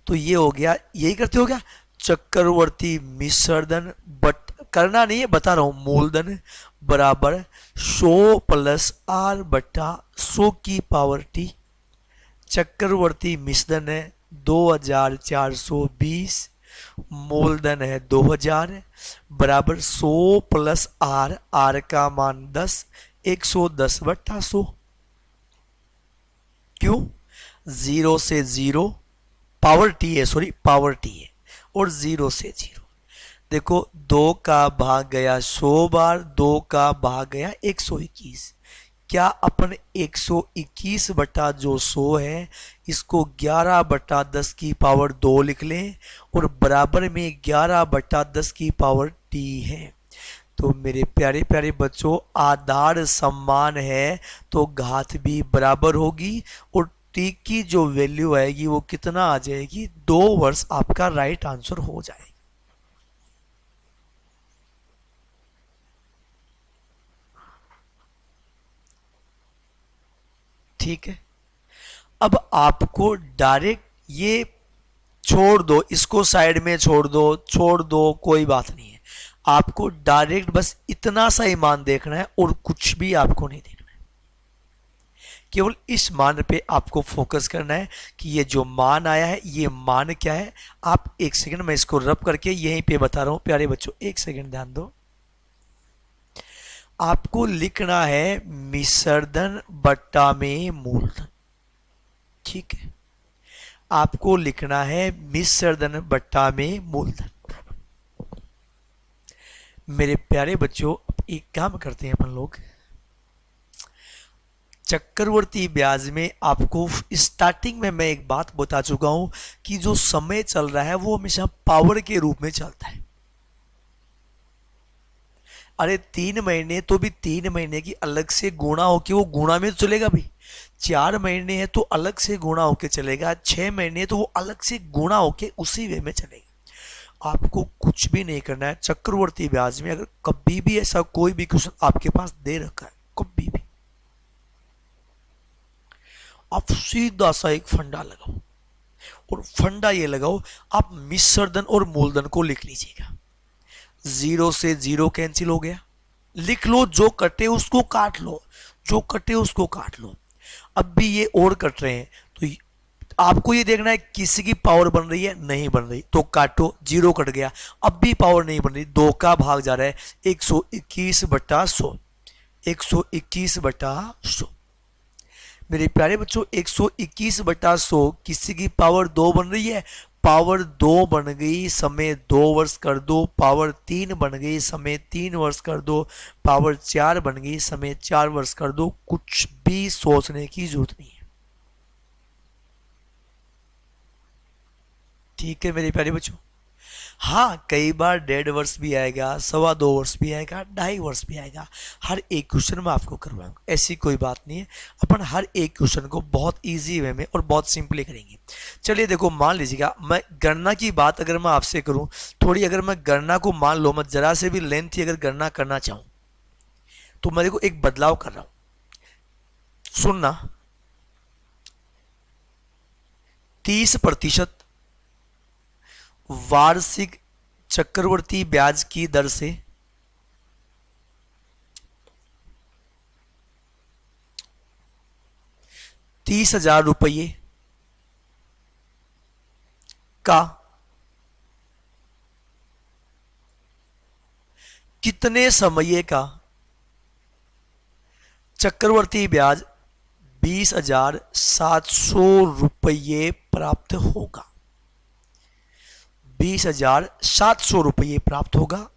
तो ये हो गया, यही करते हो क्या? चक्रवर्ती मिश्रधन बट करना नहीं है, बता रहा हूं, मूलधन बराबर 100 प्लस आर बट्टा 100 की पावर टी। चक्रवर्ती मिश्रधन है 2420, मूलधन है 2000 बराबर 100 प्लस आर, आर का मान 10, 110/100। क्यों? 0 से 0 पावर टी है, सॉरी पावर टी है, और 0 से 0। देखो 2 का भाग गया 100 बार, 2 का भाग गया 121। क्या अपन 121 बटा जो 100 है इसको 11/10 की पावर 2 लिख लें, और बराबर में 11/10 की पावर टी है। तो मेरे प्यारे प्यारे बच्चों, आधार समान है तो घात भी बराबर होगी, और टी की जो वैल्यू आएगी वो कितना आ जाएगी, 2 वर्ष आपका राइट आंसर हो जाएगा। ठीक है, अब आपको डायरेक्ट ये छोड़ दो, इसको साइड में छोड़ दो, कोई बात नहीं है। आपको डायरेक्ट बस इतना सा ही मान देखना है और कुछ भी आपको नहीं देखना है। केवल इस मान पे आपको फोकस करना है कि ये जो मान आया है ये मान क्या है। आप एक सेकंड में इसको रब करके यहीं पे बता रहा हूं प्यारे बच्चों, एक सेकंड ध्यान दो। आपको लिखना है मिश्रधन बट्टा में मूलधन। ठीक है, आपको लिखना है मिश्रधन बट्टा में मूलधन। मेरे प्यारे बच्चों, एक काम करते हैं अपन लोग, चक्रवर्ती ब्याज में आपको स्टार्टिंग में मैं एक बात बता चुका हूं कि जो समय चल रहा है वो हमेशा पावर के रूप में चलता है। अरे 3 महीने तो भी 3 महीने की अलग से गुणा होके वो गुणा में तो चलेगा भाई। 4 महीने है तो अलग से गुणा होके चलेगा, 6 महीने तो वो अलग से गुणा होके उसी वे में चलेगा। आपको कुछ भी नहीं करना है। चक्रवर्ती ब्याज में अगर कभी भी ऐसा कोई भी क्वेश्चन आपके पास दे रखा है, कभी भी आप सीधा सा एक फंडा लगाओ, और फंडा ये लगाओ, आप मिश्रधन और मूलधन को लिख लीजिएगा। 0 से 0 कैंसिल हो गया, लिख लो, जो कटे उसको काट लो, जो कटे उसको काट लो। अब भी ये और कट रहे हैं तो आपको ये देखना है किसी की पावर बन रही है, नहीं बन रही तो काटो, 0 कट गया। अब भी पावर नहीं बन रही, 2 का भाग जा रहा है, 121/100, 121/100। मेरे प्यारे बच्चों, 121/100 किसी की पावर 2 बन रही है, पावर 2 बन गई, समय 2 वर्ष कर दो। पावर 3 बन गई, समय 3 वर्ष कर दो। पावर 4 बन गई, समय 4 वर्ष कर दो। कुछ भी सोचने की जरूरत नहीं है। ठीक है मेरे प्यारे बच्चों। हाँ, कई बार 1.5 वर्ष भी आएगा, 2.25 वर्ष भी आएगा, 2.5 वर्ष भी आएगा। हर एक क्वेश्चन में आपको करवाऊंगा, ऐसी कोई बात नहीं है। अपन हर एक क्वेश्चन को बहुत इजी वे में और बहुत सिंपली करेंगे। चलिए देखो, मान लीजिएगा मैं गणना की बात अगर मैं आपसे करूं थोड़ी, अगर मैं गणना को मान लो मैं जरा से भी लेंथ अगर गणना करना चाहूं तो मैं देखो एक बदलाव कर रहा हूं, सुनना। 30% वार्षिक चक्रवर्ती ब्याज की दर से 30,000 रुपये का कितने समय का चक्रवर्ती ब्याज 20,700 रुपये प्राप्त होगा। 20,700 रुपये प्राप्त होगा।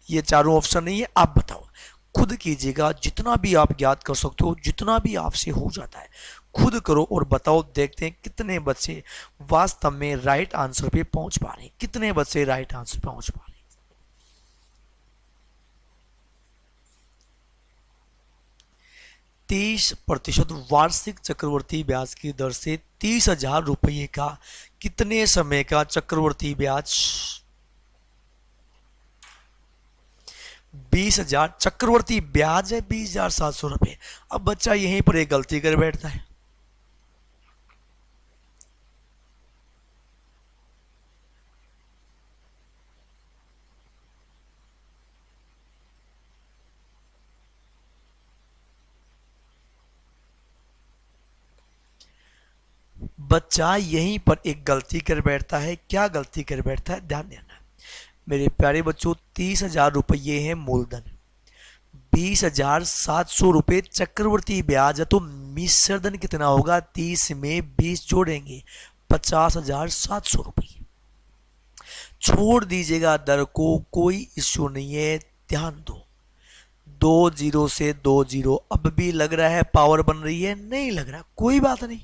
ये चारों ऑप्शन नहीं है, आप बताओ, खुद कीजिएगा, जितना भी आप ज्ञात कर सकते हो, जितना भी आपसे हो जाता है खुद करो और बताओ। देखते हैं कितने बच्चे वास्तव में राइट आंसर पे पहुंच पा रहे हैं, कितने बच्चे राइट आंसर पे पहुंच पा रहे हैं। 30% वार्षिक चक्रवर्ती ब्याज की दर से 30,000 रुपये का कितने समय का चक्रवर्ती ब्याज? 20,000 चक्रवर्ती ब्याज है, 20,700 रुपये। अब बच्चा यहीं पर एक गलती कर बैठता है, बच्चा यहीं पर एक गलती कर बैठता है। क्या गलती कर बैठता है, ध्यान देना मेरे प्यारे बच्चों। 30,000 रुपये है मूलधन, 20,700 रुपये चक्रवर्ती ब्याज है, तो मिश्रधन कितना होगा? 30 में 20 जोड़ेंगे, 50,700 रुपये। छोड़ दीजिएगा दर को, कोई इश्यू नहीं है, ध्यान दो। 2 0 से 2 0। अब भी लग रहा है पावर बन रही है, नहीं लग रहा, कोई बात नहीं,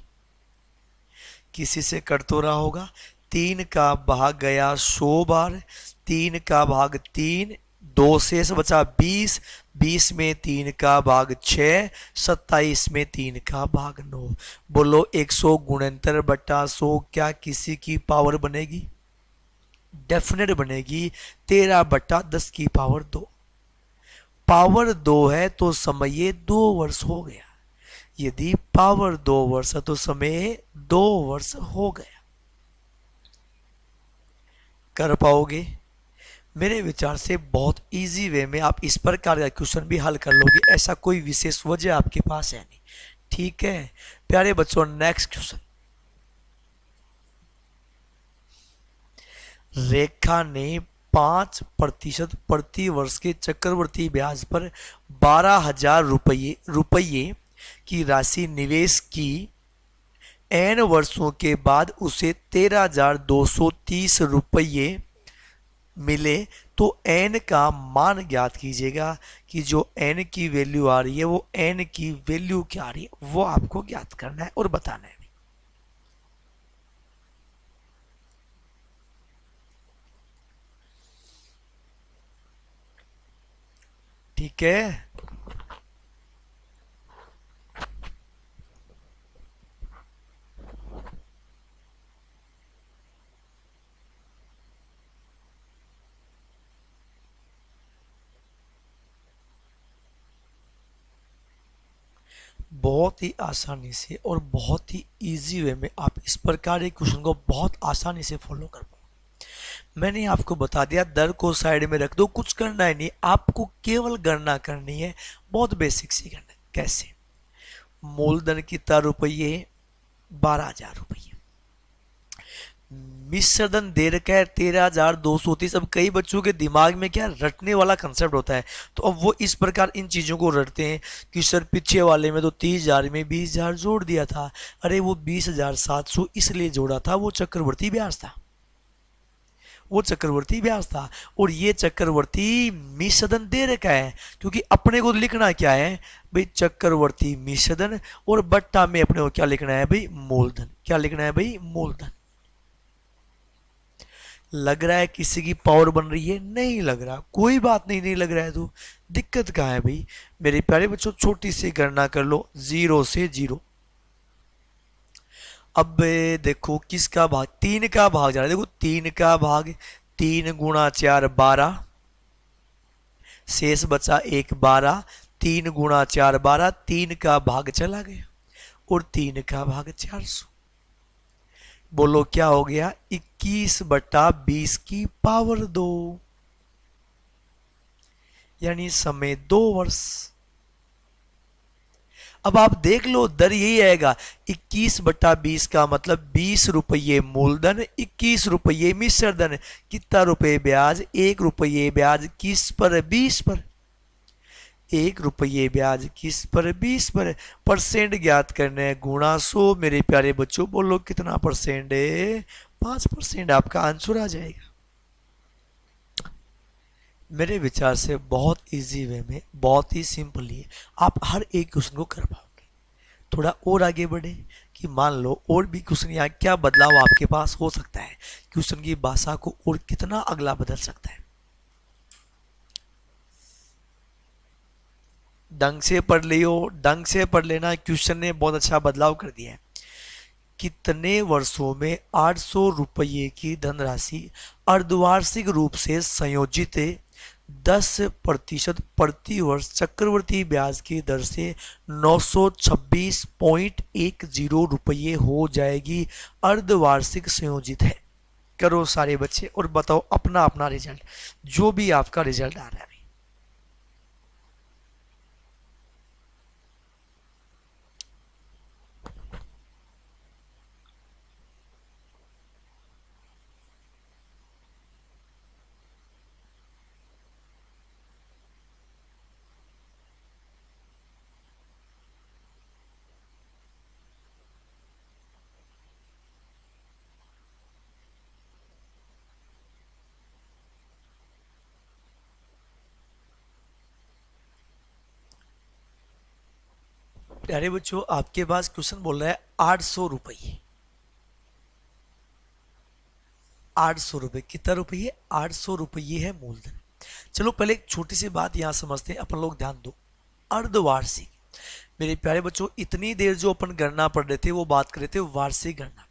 किसी से कट तो रहा होगा। 3 का भाग गया 100 बार, 3 का भाग 3, 2 शेष बचा 20, 20 में 3 का भाग 6, 27 में 3 का भाग 9। बोलो 100 गुणनतर बटा 100 क्या किसी की पावर बनेगी? डेफिनेट बनेगी। 13/10 की पावर 2। पावर 2 है तो समय 2 वर्ष हो गया। यदि पावर 2 वर्ष है तो समय 2 वर्ष हो गया। कर पाओगे? मेरे विचार से बहुत इजी वे में आप इस प्रकार का क्वेश्चन भी हल कर लोगे, ऐसा कोई विशेष वजह आपके पास है नहीं। ठीक है प्यारे बच्चों, नेक्स्ट क्वेश्चन। रेखा ने 5% प्रति वर्ष के चक्रवृद्धि ब्याज पर 12,000 रुपये की राशि निवेश की। n वर्षों के बाद उसे 13,230 रुपये मिले तो n का मान ज्ञात कीजिएगा। कि जो n की वैल्यू आ रही है वो n की वैल्यू क्या आ रही है वो आपको ज्ञात करना है और बताना है। ठीक है बहुत ही आसानी से और बहुत ही इजी वे में आप इस प्रकार के क्वेश्चन को बहुत आसानी से फॉलो कर पाओ। मैंने आपको बता दिया, दर को साइड में रख दो, कुछ करना ही नहीं, आपको केवल गणना करनी है। बहुत बेसिक सी गणना। कैसे? मूलधन कितना रुपये? 12,000 रुपये। मिश्रधन दे रखा है 13,230। अब कई बच्चों के दिमाग में क्या रटने वाला कंसेप्ट होता है, तो अब वो इस प्रकार इन चीज़ों को रटते हैं कि सर पीछे वाले में तो 30,000 में 20,000 जोड़ दिया था। अरे वो 20,700 इसलिए जोड़ा था, वो चक्रवर्ती ब्याज था, वो चक्रवर्ती ब्याज था। और ये चक्रवर्ती मिश्रधन दे रखा है, क्योंकि अपने को लिखना क्या है भाई? चक्रवर्ती मिश्रधन। और बट्टा में अपने को क्या लिखना है भाई? मूलधन। क्या लिखना है भाई? मूलधन। लग रहा है किसी की पावर बन रही है? नहीं लग रहा, कोई बात नहीं, नहीं लग रहा है तो दिक्कत कहाँ है भाई? मेरे प्यारे बच्चों छोटी सी गणना कर लो, 0 से 0। अब देखो किसका भाग? 3 का भाग जा रहा है। देखो 3 का भाग, 3 गुणा 4 12, शेष बचा 1 12। 3 गुणा 4 12, 3 का भाग चला गया और 3 का भाग 400। बोलो क्या हो गया? 21/20 की पावर 2, यानी समय 2 वर्ष। अब आप देख लो दर यही आएगा, 21/20 का मतलब 20 रुपये मूलधन, 21 रुपये मिश्रधन। कितना रुपये ब्याज? 1 रुपये ब्याज। किस पर? 20 पर। 1 रुपये ब्याज किस पर? 20 पर। परसेंट ज्ञात करना है, गुणा 100। मेरे प्यारे बच्चों बोलो कितना परसेंट है? 5%। आपका आंसर आ जाएगा। मेरे विचार से बहुत इजी वे में, बहुत ही सिंपली आप हर एक क्वेश्चन को कर पाओगे। थोड़ा और आगे बढ़े कि मान लो और भी क्वेश्चन, यहाँ क्या बदलाव आपके पास हो सकता है, क्वेश्चन की भाषा को और कितना अगला बदल सकता है। ढंग से पढ़ लियो, ढंग से पढ़ लेना। क्वेश्चन ने बहुत अच्छा बदलाव कर दिया है। कितने वर्षों में 800 रुपये की धनराशि अर्धवार्षिक रूप से संयोजित 10% प्रति वर्ष चक्रवृद्धि ब्याज की दर से 926.10 रुपये हो जाएगी? अर्धवार्षिक संयोजित है। करो सारे बच्चे और बताओ अपना अपना रिजल्ट, जो भी आपका रिजल्ट आ रहा है। प्यारे बच्चों आपके पास क्वेश्चन बोल रहा है 800 रुपये। 800 रुपये कितना रुपये? 800 रुपये है मूलधन। चलो पहले एक छोटी सी बात यहाँ समझते हैं अपन लोग, ध्यान दो। अर्धवार्षिक, मेरे प्यारे बच्चों इतनी देर जो अपन गणना पढ़ रहे थे वो बात कर रहे थे वार्षिक गणना पे।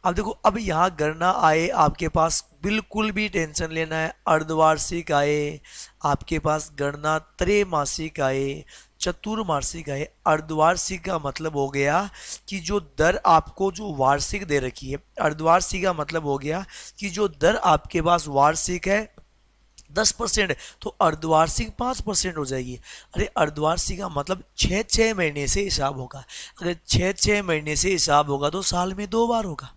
अब देखो, अब यहाँ गणना आए आपके पास, बिल्कुल भी टेंशन लेना है, अर्धवार्षिक आए आपके पास, गणना त्रैमासिक आए, चतुर्मासिक आए। अर्धवार्षिक का मतलब हो गया कि जो दर आपको जो वार्षिक दे रखी है, अर्धवार्षिक का मतलब हो गया कि जो दर आपके पास वार्षिक है 10%, तो अर्धवार्षिक 5% हो जाएगी। अरे अर्धवार्षिक का मतलब 6 महीने से हिसाब होगा। अगर 6 महीने से हिसाब होगा तो साल में 2 बार होगा।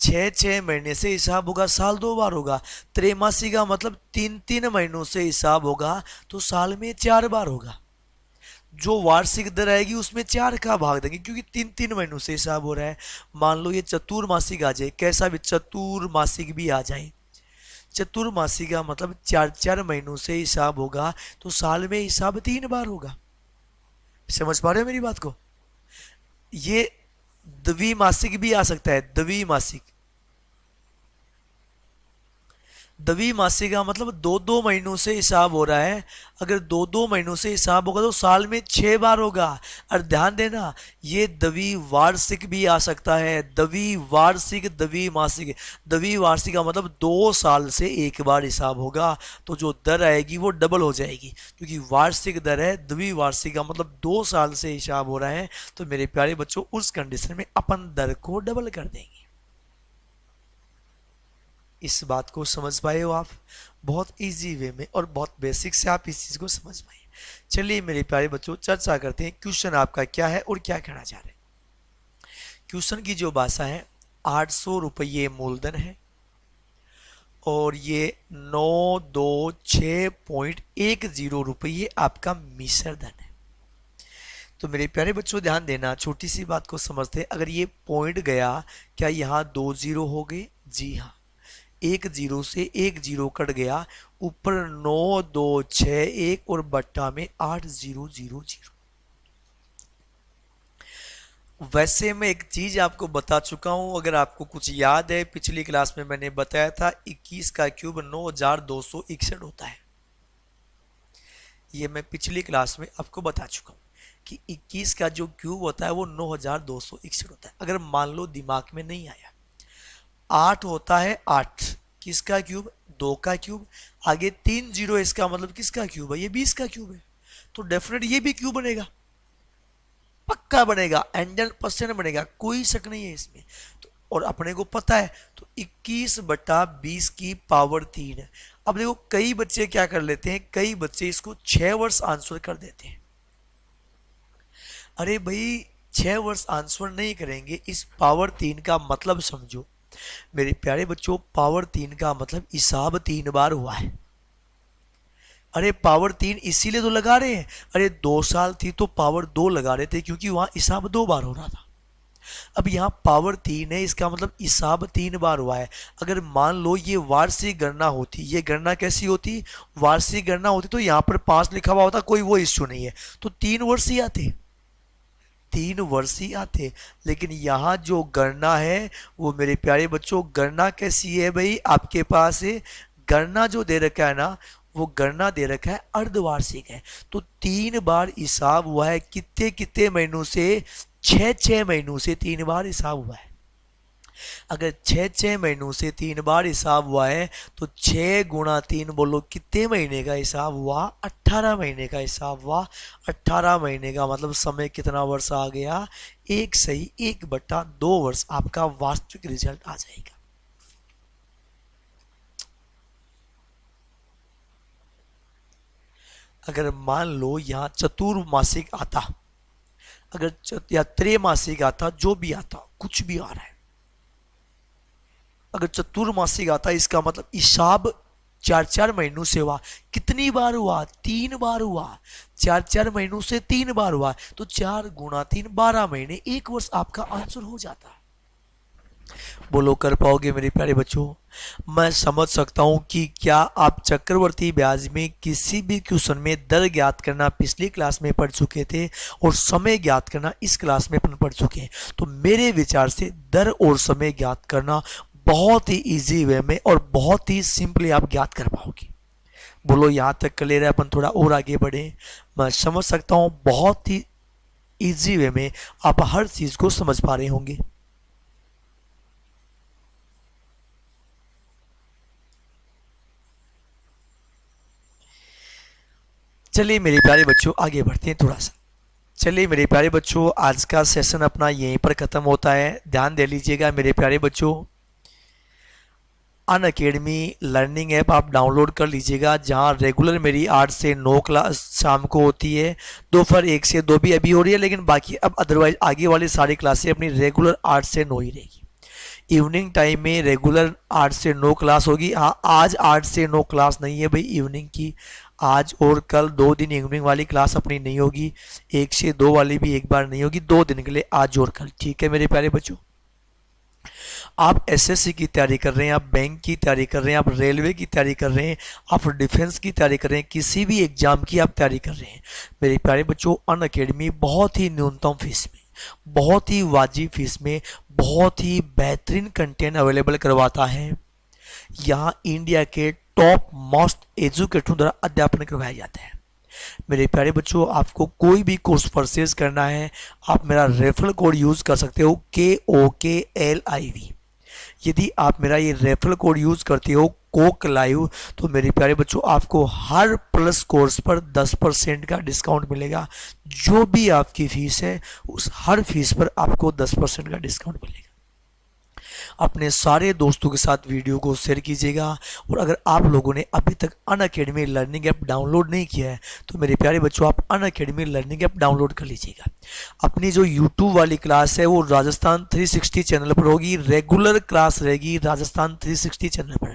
6 महीने से हिसाब होगा, साल 2 बार होगा। त्रैमासिक का मतलब 3 महीनों से हिसाब होगा तो साल में 4 बार होगा। जो वार्षिक दर आएगी उसमें 4 का भाग देंगे, क्योंकि 3 महीनों से हिसाब हो रहा है। मान लो ये चतुर्मासिक आ जाए, कैसा भी चतुर्मासिक भी आ जाए, चतुर्मासिक का मतलब 4 महीनों से हिसाब होगा तो साल में हिसाब 3 बार होगा। समझ पा रहे हो मेरी बात को? ये द्विमासिक भी आ सकता है, द्विमासिक। द्विमासिक का मतलब 2 महीनों से हिसाब हो रहा है। अगर 2 महीनों से हिसाब होगा तो साल में 6 बार होगा। और ध्यान देना, ये द्विवार्षिक भी आ सकता है, द्विवार्षिक, द्विमासिक। द्विवार्षिक का मतलब 2 साल से एक बार हिसाब होगा, तो जो दर आएगी वो डबल हो जाएगी, क्योंकि वार्षिक दर है। द्विवार्षिक का मतलब 2 साल से हिसाब हो रहा है, तो मेरे प्यारे बच्चों उस कंडीशन में अपन दर को डबल कर देंगे। इस बात को समझ पाए हो आप? बहुत इजी वे में और बहुत बेसिक से आप इस चीज को समझ पाए। चलिए मेरे प्यारे बच्चों चर्चा करते हैं क्वेश्चन आपका क्या है और क्या कहना चाह रहे हैं। क्वेश्चन की जो भाषा है, 800 रुपये मूलधन है और ये 926.10 रुपये आपका मिश्र धन है। तो मेरे प्यारे बच्चों ध्यान देना, छोटी सी बात को समझते हैं। अगर ये पॉइंट गया, क्या यहाँ 2 जीरो हो गए? जी हाँ, 1 जीरो से 1 जीरो कट गया, ऊपर 9261 और बट्टा में 8000। वैसे मैं एक चीज आपको बता चुका हूं, अगर आपको कुछ याद है, पिछली क्लास में मैंने बताया था 21 का क्यूब 9261 होता है। ये मैं पिछली क्लास में आपको बता चुका हूं कि 21 का जो क्यूब होता है वो 9261 होता है। अगर मान लो दिमाग में नहीं आया, 8 होता है 8, किसका क्यूब? 2 का क्यूब। आगे 3 जीरो, इसका मतलब किसका क्यूब है? ये 20 का क्यूब है। तो डेफिनेट ये भी क्यूब बनेगा, पक्का बनेगा, 100% बनेगा, कोई शक नहीं है इसमें। तो और अपने को पता है, तो 21/20 की पावर 3 है। अब देखो कई बच्चे क्या कर लेते हैं, कई बच्चे इसको 6 वर्ष आंसर कर देते हैं। अरे भाई 6 वर्ष आंसर नहीं करेंगे, इस पावर 3 का मतलब समझो मेरे प्यारे बच्चों। पावर 3 का मतलब हिसाब 3 बार हुआ है। अरे पावर 3 इसीलिए तो लगा रहे हैं। अरे 2 साल थी तो पावर 2 लगा रहे थे, क्योंकि वहां हिसाब 2 बार हो रहा था। अब यहाँ पावर 3 है, इसका मतलब हिसाब 3 बार हुआ है। अगर मान लो ये वार्षिक गणना होती, ये गणना कैसी होती? वार्षिक गणना होती तो यहाँ पर 5 लिखा हुआ होता, कोई वो इश्यू नहीं है, तो 3 वर्ष ही आते, 3 वर्ष ही आते। लेकिन यहाँ जो गणना है वो मेरे प्यारे बच्चों, गणना कैसी है भाई? आपके पास गणना जो दे रखा है ना, वो गणना दे रखा है अर्धवार्षिक है। तो 3 बार हिसाब हुआ है, कितने कितने महीनों से? 6 महीनों से 3 बार हिसाब हुआ है। अगर 6 महीनों से 3 बार हिसाब हुआ है तो 6 गुणा 3 बोलो कितने महीने का हिसाब हुआ? 18 महीने का हिसाब हुआ। 18 महीने का मतलब समय कितना वर्ष आ गया? 1 सही 1/2 वर्ष आपका वास्तविक रिजल्ट आ जाएगा। अगर मान लो यहाँ चतुर्मासिक आता, अगर या त्रैमासिक आता, जो भी आता, कुछ भी आ रहा है, अगर चतुर्मासिक आता इसका मतलब हिसाब 4 महीनों से हुआ। कितनी बार हुआ? 3 बार हुआ। 4 महीनों से 3 बार हुआ, तो 4 गुणा 3 12 महीने, 1 वर्ष आपका आंसर हो जाता है। बोलो कर पाओगे मेरे प्यारे बच्चों? मैं समझ सकता हूं कि क्या आप चक्रवर्ती ब्याज में किसी भी क्वेश्चन में दर ज्ञात करना पिछली क्लास में पढ़ चुके थे और समय ज्ञात करना इस क्लास में अपन पढ़ चुके हैं। तो मेरे विचार से दर और समय ज्ञात करना बहुत ही इजी वे में और बहुत ही सिंपली आप ज्ञात कर पाओगे। बोलो यहाँ तक क्लियर है, अपन थोड़ा और आगे बढ़ें। मैं समझ सकता हूँ बहुत ही इजी वे में आप हर चीज़ को समझ पा रहे होंगे। चलिए मेरे प्यारे बच्चों आगे बढ़ते हैं थोड़ा सा। चलिए मेरे प्यारे बच्चों, आज का सेशन अपना यहीं पर ख़त्म होता है। ध्यान दे लीजिएगा मेरे प्यारे बच्चों, अनअकैडमी लर्निंग ऐप आप डाउनलोड कर लीजिएगा, जहाँ रेगुलर मेरी 8 से 9 क्लास शाम को होती है। दोपहर 1 से 2 भी अभी हो रही है, लेकिन बाकी अब अदरवाइज आगे वाली सारी क्लासें अपनी रेगुलर 8 से 9 ही रहेगी। इवनिंग टाइम में रेगुलर 8 से 9 क्लास होगी। हाँ, आज 8 से 9 क्लास नहीं है भाई इवनिंग की। आज और कल 2 दिन इवनिंग वाली क्लास अपनी नहीं होगी। 1 से 2 वाली भी एक बार नहीं होगी, 2 दिन के लिए आज और कल। ठीक है मेरे प्यारे बच्चों, आप एसएससी की तैयारी कर रहे हैं, आप बैंक की तैयारी कर रहे हैं, आप रेलवे की तैयारी कर रहे हैं, आप डिफेंस की तैयारी कर रहे हैं, किसी भी एग्जाम की आप तैयारी कर रहे हैं, मेरे प्यारे बच्चों अनअकैडमी बहुत ही न्यूनतम फीस में, बहुत ही वाजिब फीस में, बहुत ही बेहतरीन कंटेंट अवेलेबल करवाता है। यहाँ इंडिया के टॉप मोस्ट एजुकेटरों द्वारा अध्यापन करवाया जाता है। मेरे प्यारे बच्चों, आपको कोई भी कोर्स परचेज करना है, आप मेरा रेफरल कोड यूज़ कर सकते हो KOKLIV। यदि आप मेरा ये रेफरल कोड यूज़ करते हो कोक लाइव, तो मेरे प्यारे बच्चों आपको हर प्लस कोर्स पर 10% का डिस्काउंट मिलेगा। जो भी आपकी फ़ीस है उस हर फीस पर आपको 10% का डिस्काउंट मिलेगा। अपने सारे दोस्तों के साथ वीडियो को शेयर कीजिएगा। और अगर आप लोगों ने अभी तक अनअकैडमी लर्निंग ऐप डाउनलोड नहीं किया है, तो मेरे प्यारे बच्चों आप अनअकैडमी लर्निंग ऐप डाउनलोड कर लीजिएगा। अपनी जो यूट्यूब वाली क्लास है वो राजस्थान 360 चैनल पर होगी, रेगुलर क्लास रहेगी राजस्थान 360 चैनल पर।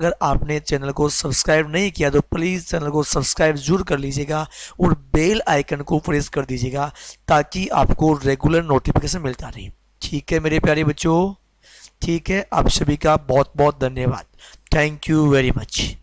अगर आपने चैनल को सब्सक्राइब नहीं किया तो प्लीज़ चैनल को सब्सक्राइब जरूर कर लीजिएगा और बेल आइकन को प्रेस कर दीजिएगा, ताकि आपको रेगुलर नोटिफिकेशन मिलता रहे। ठीक है मेरे प्यारे बच्चों, ठीक है। आप सभी का बहुत बहुत धन्यवाद। Thank you very much.